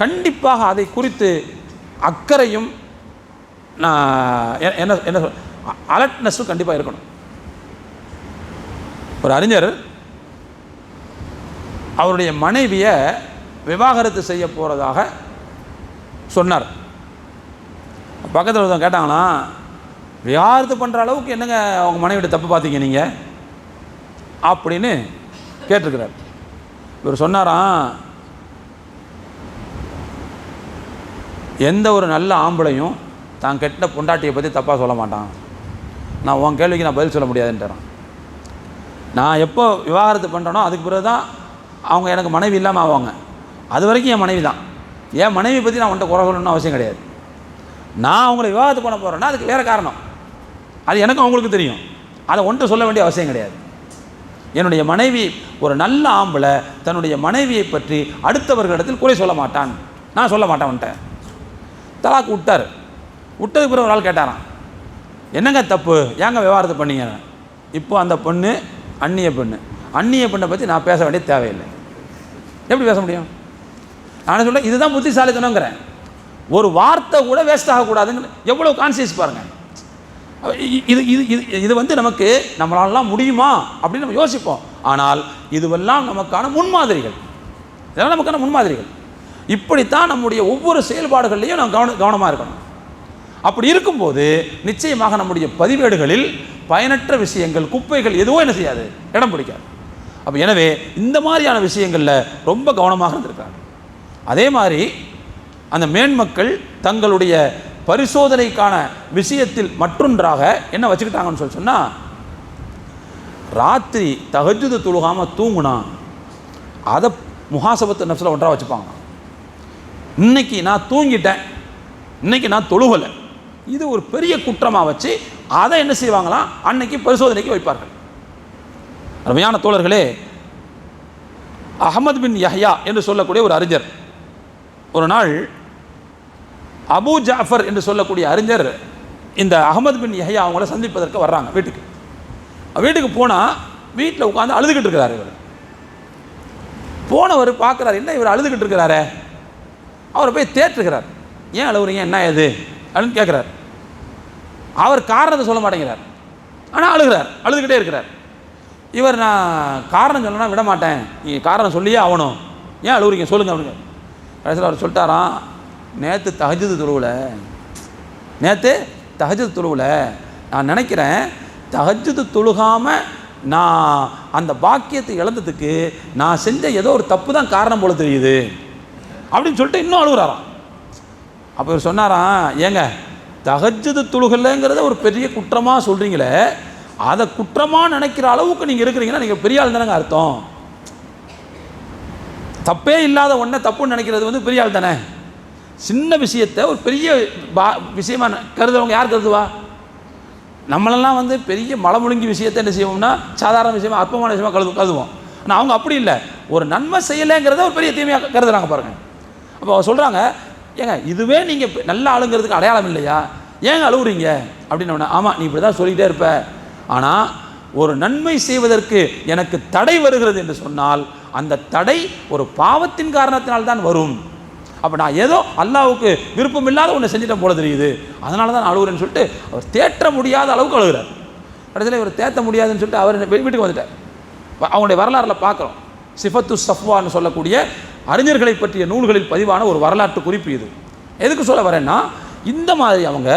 கண்டிப்பாக அதை குறித்து அக்கறையும் என்ன அலர்ட்னஸும் கண்டிப்பாக இருக்கணும். ஒரு அறிஞர் அவருடைய மனைவியை விவாகரத்து செய்ய போகிறதாக சொன்னார். பக்கத்தில் ஒருத்தவங்க கேட்டாங்களா, விவாகரத்து பண்ணுற அளவுக்கு என்னங்க அவங்க மனைவிட்ட தப்பு பார்த்தீங்க நீங்கள் அப்படின்னு கேட்டிருக்கிறார். இவர் சொன்னாராம், எந்த ஒரு நல்ல ஆம்பளையும் தான் கெட்ட பொண்டாட்டியை பற்றி தப்பாக சொல்ல மாட்டான். நான் உன் கேள்விக்கு நான் பதில் சொல்ல முடியாதுன்றான். நான் எப்போ விவாகரத்து பண்ணுறேனோ அதுக்கு பிறகு தான் அவங்க எனக்கு மனைவி இல்லாமல் ஆவாங்க. அது வரைக்கும் என் மனைவி தான். என் மனைவி பற்றி நான் உன்ட்ட குறை சொல்லணும்னு அவசியம் கிடையாது. நான் அவங்கள விவாகரத்து பண்ண போகிறேன்னா அதுக்கு வேறு காரணம், அது எனக்கும் அவங்களுக்கு தெரியும். அதை ஒன்றை சொல்ல வேண்டிய அவசியம் கிடையாது. என்னுடைய மனைவி ஒரு நல்ல ஆம்பளை தன்னுடைய மனைவியை பற்றி அடுத்தவர்களிடத்தில் குறை சொல்ல மாட்டான், நான் சொல்ல மாட்டேன். வந்துட்டேன், தலாக்கு விட்டார். விட்டதுக்கு பிறகு ஒரு ஆள் கேட்டாரான், என்னங்க தப்பு, ஏங்க விவகாரத்தை பண்ணீங்க? இப்போ அந்த பொண்ணு அந்நிய பெண்ணை பற்றி நான் பேச வேண்டிய தேவையில்லை. எப்படி பேச முடியும்? நான் சொல்கிறேன், இதுதான் புத்திசாலித்தனங்கிறேன். ஒரு வார்த்தை கூட வேஸ்ட் ஆகக்கூடாதுங்க. எவ்வளோ கான்சியஸ் பாருங்கள். இது இது இது இது வந்து நமக்கு நம்மளாலாம் முடியுமா அப்படின்னு நம்ம யோசிப்போம். ஆனால் இதுவெல்லாம் நமக்கான முன்மாதிரிகள். இதெல்லாம் நமக்கான முன்மாதிரிகள். இப்படித்தான் நம்முடைய ஒவ்வொரு செயல்பாடுகள்லையும் நம்ம கவனமாக இருக்கணும். அப்படி இருக்கும்போது நிச்சயமாக நம்முடைய பதிவேடுகளில் பயனற்ற விஷயங்கள், குப்பைகள் எதுவும் என்ன செய்யாது, இடம் பிடிக்காது. அப்போ எனவே இந்த மாதிரியான விஷயங்களில் ரொம்ப கவனமாக இருந்திருக்காங்க. அதே மாதிரி அந்த மேன்மக்கள் தங்களுடைய பரிசோதனைக்கான விஷயத்தில் மற்றொன்றாக என்ன வச்சுக்கிட்டாங்கன்னு சொன்னால், ராத்திரி தஹஜ்ஜுது தொழுகாமல் தூங்குனா அதை முஹாசபத்து நஃப்ஸில் ஒன்றாக வச்சுப்பாங்க. இன்னைக்கு நான் தூங்கிட்டேன், இன்னைக்கு நான் தொழுகலை, இது ஒரு பெரிய குற்றமாக வச்சு அதை என்ன செய்வாங்களாம், அன்னைக்கு பரிசோதனைக்கு வைப்பார்கள். அருமையான தோழர்களே, அஹமது பின் யஹ்யா என்று சொல்லக்கூடிய ஒரு அறிஞர் ஒரு நாள் அபு ஜாஃபர் என்று சொல்லக்கூடிய அறிஞர் இந்த அஹமது பின் யஹ்யா அவங்கள சந்திப்பதற்கு வர்றாங்க வீட்டுக்கு. வீட்டுக்கு போனால் வீட்டில் உட்காந்து அழுதுகிட்டு இருக்கிறார். இவர் போனவர் பார்க்குறாரு, என்ன இவர் அழுதுகிட்டு இருக்கிறாரு. அவரை போய் தேற்றுகிறார், ஏன் அழுகுறீங்க, என்ன ஏது அப்படின்னு கேட்குறார். அவர் காரணத்தை சொல்ல மாட்டேங்கிறார், ஆனால் அழுகிறார், அழுதுகிட்டே இருக்கிறார். இவர் நான் காரணம் சொல்லணும்னா விட மாட்டேன், நீங்கள் காரணம் சொல்லியே ஆகணும், ஏன் அழுகுறீங்க சொல்லுங்கள் அப்படிங்க. கடைசியில் அவர் சொல்லிட்டாராம், நேற்று தஹஜ்ஜுது தொழுவில் நான் நினைக்கிறேன், தஹஜ்ஜுது தொழுகாமல் நான் அந்த பாக்கியத்தை இழந்ததுக்கு நான் செஞ்ச ஏதோ ஒரு தப்பு தான் காரணம் போல தெரியுது அப்படின்னு சொல்லிட்டு இன்னும் அழுகுறாராம். அப்போ இவர் சொன்னாராம், ஏங்க தஹஜ்ஜுது தொழுகலைங்கிறத ஒரு பெரிய குற்றமாக சொல்கிறீங்களே, அதை குற்றமாக நினைக்கிற அளவுக்கு நீங்கள் இருக்கிறீங்கன்னா நீங்கள் பெரிய ஆள் தானேங்க அர்த்தம். தப்பே இல்லாத ஒன்றை தப்புன்னு நினைக்கிறது வந்து பெரிய ஆள் தானே. சின்ன விஷயத்தை ஒரு பெரிய விஷயமாக கருதுறவங்க யார் கருதுவா? நம்மளெல்லாம் வந்து பெரிய மலமுழுங்கி விஷயத்தை என்ன செய்வோம்னா சாதாரண விஷயமா அற்பமான விஷயமாக கருதுவோம். ஆனால் அவங்க அப்படி இல்லை, ஒரு நன்மை செய்யலைங்கிறத ஒரு பெரிய தீமையாக கருதுறாங்க பாருங்கள். அப்போ அவங்க சொல்கிறாங்க, ஏங்க இதுவே நீங்கள் நல்ல ஆளுங்கிறதுக்கு அடையாளம் இல்லையா, ஏங்க அழுகுறீங்க அப்படின்னு. ஆமாம், நீ இப்படி தான் சொல்லிகிட்டே இருப்ப, ஆனால் ஒரு நன்மை செய்வதற்கு எனக்கு தடை வருகிறது என்று சொன்னால் அந்த தடை ஒரு பாவத்தின் காரணத்தினால்தான் வரும். அப்போ நான் ஏதோ அல்லாவுக்கு விருப்பம் இல்லாத ஒன்று செஞ்சிட்டேன் போல தெரியுது, அதனால தான் அழுகுறேன்னு சொல்லிட்டு அவர் தேற்ற முடியாத அளவுக்கு அழுகிறார். கடைசியில் இவர் தேற்ற முடியாதுன்னு சொல்லிட்டு அவர் வீட்டுக்கு வந்துட்டார். அவங்களுடைய வரலாறில் பார்க்குறோம், சிஃபத்து சஃப்வான்னு சொல்லக்கூடிய அறிஞர்களை பற்றிய நூல்களில் பதிவான ஒரு வரலாற்று குறிப்பு இது. எதுக்கு சொல்ல வரேன்னா, இந்த மாதிரி அவங்க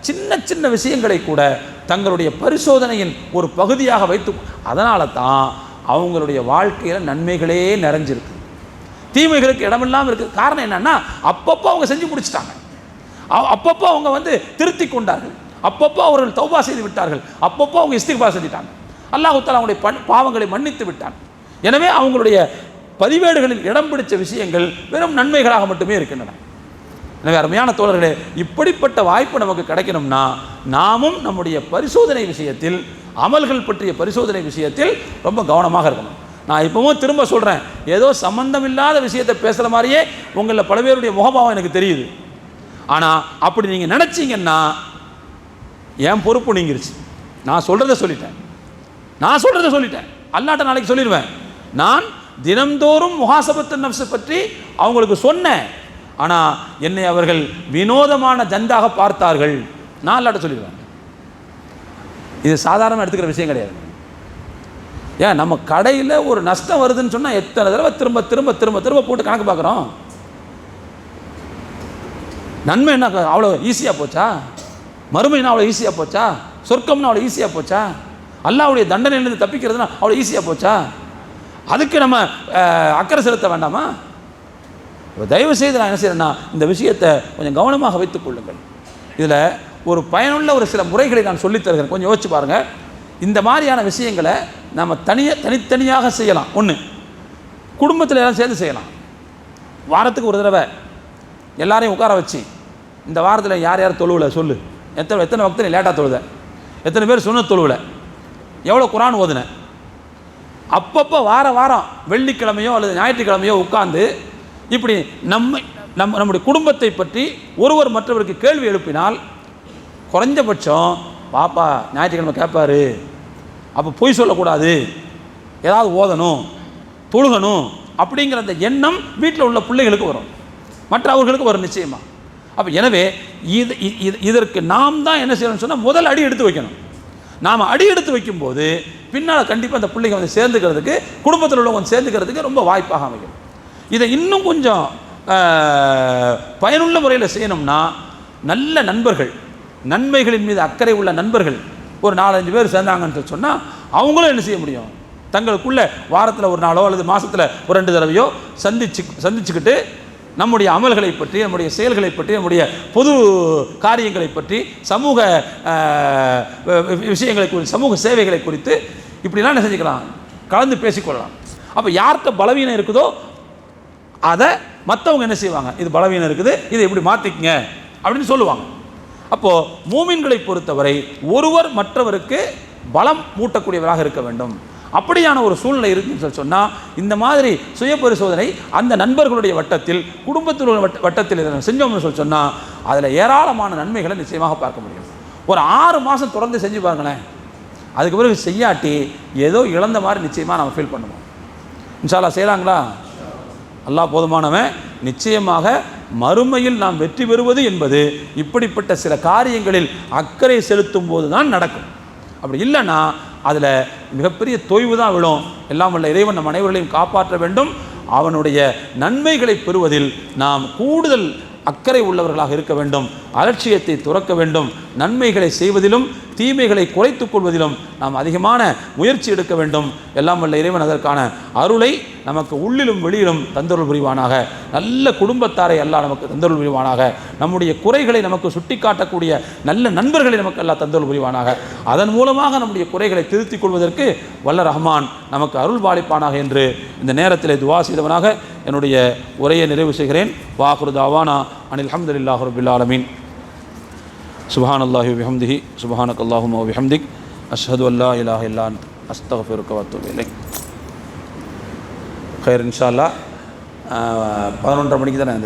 சின்ன சின்ன விஷயங்களை கூட தங்களுடைய பரிசோதனையின் ஒரு பகுதியாக வைத்து, அதனால தான் அவங்களுடைய வாழ்க்கையில் நன்மைகளே நிறைஞ்சிருக்கு, தீமைகளுக்கு இடமில்லாமல் இருக்குது. காரணம் என்னன்னா, அப்பப்போ அவங்க செஞ்சு முடிச்சிட்டாங்க, அப்பப்போ அவங்க வந்து திருத்தி கொண்டார்கள், அப்பப்போ அவர்கள் தௌபா செய்து விட்டார்கள், அப்பப்போ அவங்க இஸ்திக்பார் செஞ்சிட்டாங்க. அல்லாஹ் தஆலா அவங்களுடைய பாவங்களை மன்னித்து விட்டான். எனவே அவங்களுடைய பதிவேடுகளில் இடம் பிடிச்ச விஷயங்கள் வெறும் நன்மைகளாக மட்டுமே இருக்கின்றன. எனவே அருமையான தோழர்களே, இப்படிப்பட்ட வாய்ப்பு நமக்கு கிடைக்கணும்னா நாமும் நம்முடைய பரிசோதனை விஷயத்தில், அமல்கள் பற்றிய பரிசோதனை விஷயத்தில் ரொம்ப கவனமாக இருக்கணும். நான் இப்போவும் திரும்ப சொல்கிறேன், ஏதோ சம்பந்தம் இல்லாத விஷயத்தை பேசுகிற மாதிரியே உங்களில் பல பேருடைய முகபாவம் எனக்கு தெரியுது. ஆனால் அப்படி நீங்கள் நினச்சிங்கன்னா என் பொறுப்பு நீங்கிருச்சு. நான் சொல்கிறத சொல்லிட்டேன், அல்லாட்ட நாளைக்கு சொல்லிடுவேன். நான் தினந்தோறும் முஹாசபத்து நஃப்ஸ் பற்றி அவங்களுக்கு சொன்னேன், ஆனால் என்னை அவர்கள் வினோதமான ஜந்தாக பார்த்தார்கள், நான் அல்லாட்ட சொல்லிடுவேன். இது சாதாரண எடுத்துக்கிற விஷயம் கிடையாது. ஏன் நம்ம கடையில் ஒரு நஷ்டம் வருதுன்னு சொன்னால் எத்தனை தடவை திரும்ப திரும்ப திரும்ப திரும்ப போட்டு கணக்கு பார்க்குறோம். நன்மை என்ன அவ்வளோ ஈஸியாக போச்சா? மறுமைனா அவ்வளோ ஈஸியாக போச்சா? சொர்க்கம்னா அவ்வளோ ஈஸியாக போச்சா? அல்லாஹ்வுடைய தண்டனையிலிருந்து தப்பிக்கிறதுனா அவ்வளோ ஈஸியாக போச்சா? அதுக்கு நம்ம அக்கறை செலுத்த வேண்டாமா? தயவு செய்து நான் என்ன செய்கிறேன்னா, இந்த விஷயத்தை கொஞ்சம் கவனமாக வைத்துக் கொள்ளுங்கள். இதில் ஒரு பயனுள்ள ஒரு சில முறைகளை நான் சொல்லித் தருகிறேன், கொஞ்சம் யோசிச்சு பாருங்கள். இந்த மாதிரியான விஷயங்களை நம்ம தனித்தனியாக செய்யலாம். ஒன்று, குடும்பத்தில் எல்லாம் சேர்ந்து செய்யலாம். வாரத்துக்கு ஒரு தடவை எல்லாரையும் உட்கார வச்சு, இந்த வாரத்தில் யார் யார் தொழுவலை சொல்லு, எத்தனை வக்து நீ லேட்டாக தொழுத, எத்தனை பேர் சுன்னத் தொழுவலை, எவ்வளோ குரான் ஓதுன, அப்பப்போ வாரம் வெள்ளிக்கிழமையோ அல்லது ஞாயிற்றுக்கிழமையோ உட்கார்ந்து இப்படி நம்முடைய குடும்பத்தை பற்றி ஒருவர் மற்றவருக்கு கேள்வி எழுப்பினால் குறைஞ்சபட்சம் பாப்பா ஞாயிற்றுக்கிழமை கேட்பாரு, அப்போ பொய் சொல்லக்கூடாது, ஏதாவது ஓதணும், தொழுகணும் அப்படிங்கிற அந்த எண்ணம் வீட்டில் உள்ள பிள்ளைகளுக்கு வரும், மற்றவர்களுக்கு வரும் நிச்சயமாக. அப்போ எனவே இதற்கு நாம் தான் என்ன செய்யணும்னு சொன்னால் முதல் அடி எடுத்து வைக்கணும். நாம் அடி எடுத்து வைக்கும்போது பின்னால் கண்டிப்பாக அந்த பிள்ளைங்க வந்து சேர்ந்துக்கிறதுக்கு, குடும்பத்தில் உள்ளவங்க சேர்ந்துக்கிறதுக்கு ரொம்ப வாய்ப்பாக அமைக்கும். இதை இன்னும் கொஞ்சம் பயனுள்ள முறையில் செய்யணும்னா நல்ல நண்பர்கள், நன்மைகளின் மீது அக்கறை உள்ள நண்பர்கள் ஒரு 4-5 பேர் சேர்ந்தாங்கன்னு சொன்னால் அவங்களும் என்ன செய்ய முடியும், தங்களுக்குள்ள வாரத்தில் ஒரு நாளோ அல்லது மாதத்தில் ஒரு 2 தடவையோ சந்திச்சுக்கிட்டு நம்முடைய அமல்களை பற்றி, நம்முடைய செயல்களை பற்றி, நம்முடைய பொது காரியங்களை பற்றி, சமூக விஷயங்களை குறித்து, சமூக சேவைகளை குறித்து இப்படிலாம் என்ன செஞ்சுக்கலாம், கலந்து பேசிக்கொள்ளலாம். அப்போ யார்கிட்ட பலவீனம் இருக்குதோ அதை மற்றவங்க என்ன செய்வாங்க, இது பலவீனம் இருக்குது, இதை எப்படி மாற்றிக்கங்க அப்படின்னு சொல்லுவாங்க. அப்போது மூமின்களை பொறுத்தவரை ஒருவர் மற்றவருக்கு பலம் மூட்டக்கூடியவராக இருக்க வேண்டும். அப்படியான ஒரு சூழ்நிலை இருக்குன்னு சொன்னால் இந்த மாதிரி சுய பரிசோதனை அந்த நண்பர்களுடைய வட்டத்தில், குடும்பத்தில் வட்டத்தில் செஞ்சோம்னு சொன்னால் அதில் ஏராளமான நன்மைகளை நிச்சயமாக பார்க்க முடியும். ஒரு 6 மாதம் தொடர்ந்து செஞ்சு பாருங்களேன், அதுக்கு பிறகு செய்யாட்டி ஏதோ இழந்த மாதிரி நிச்சயமாக நம்ம ஃபீல் பண்ணுவோம். இன்ஷா அல்லாஹ் செய்யலாங்களா? அல்லாஹ் போதுமானவன். நிச்சயமாக மறுமையில் நாம் வெற்றி பெறுவது என்பது இப்படிப்பட்ட சில காரியங்களில் அக்கறை செலுத்தும் போது தான் நடக்கும். அப்படி இல்லைன்னா அதில் மிகப்பெரிய தொய்வு தான் விழும். எல்லாம் வல்ல இறைவன் நம் அனைவர்களையும் காப்பாற்ற வேண்டும். அவனுடைய நன்மைகளை பெறுவதில் நாம் கூடுதல் அக்கறை உள்ளவர்களாக இருக்க வேண்டும். அலட்சியத்தை துறக்க வேண்டும். நன்மைகளை செய்வதிலும் தீமைகளை குறைத்துக் கொள்வதிலும் நாம் அதிகமான முயற்சி எடுக்க வேண்டும். எல்லாம் வல்ல இறைவன் அதற்கான அருளை நமக்கு உள்ளிலும் வெளியிலும் தந்தருள் புரிவானாக. நல்ல குடும்பத்தாரை எல்லாம் நமக்கு தந்தருள் புரிவானாக. நம்முடைய குறைகளை நமக்கு சுட்டி காட்டக்கூடிய நல்ல நண்பர்களை நமக்கு எல்லாம் தந்தருள் புரிவானாக. அதன் மூலமாக நம்முடைய குறைகளை திருத்திக் கொள்வதற்கு வல்ல ரஹ்மான் நமக்கு அருள் பாலிப்பானாக என்று இந்த நேரத்தில் துவா செய்தவனாக என்னுடைய உரையை நிறைவு செய்கிறேன். வாஹிரு தாவானா அனில் ஹம்துலில்லாஹி ரப்பில் ஆலமீன். சுப்ஹானல்லாஹி வ பிஹம்திஹி சுப்ஹானக்கல்லாஹும்ம வ பிஹம்திக் அஷ்ஹது அல்லா இலாஹ இல்லா அன்த அஸ்தக்ஃபிருக வ அத்தூபு இலைக். खैर इंशाअल्लाह 11:30 மணிக்கு தான்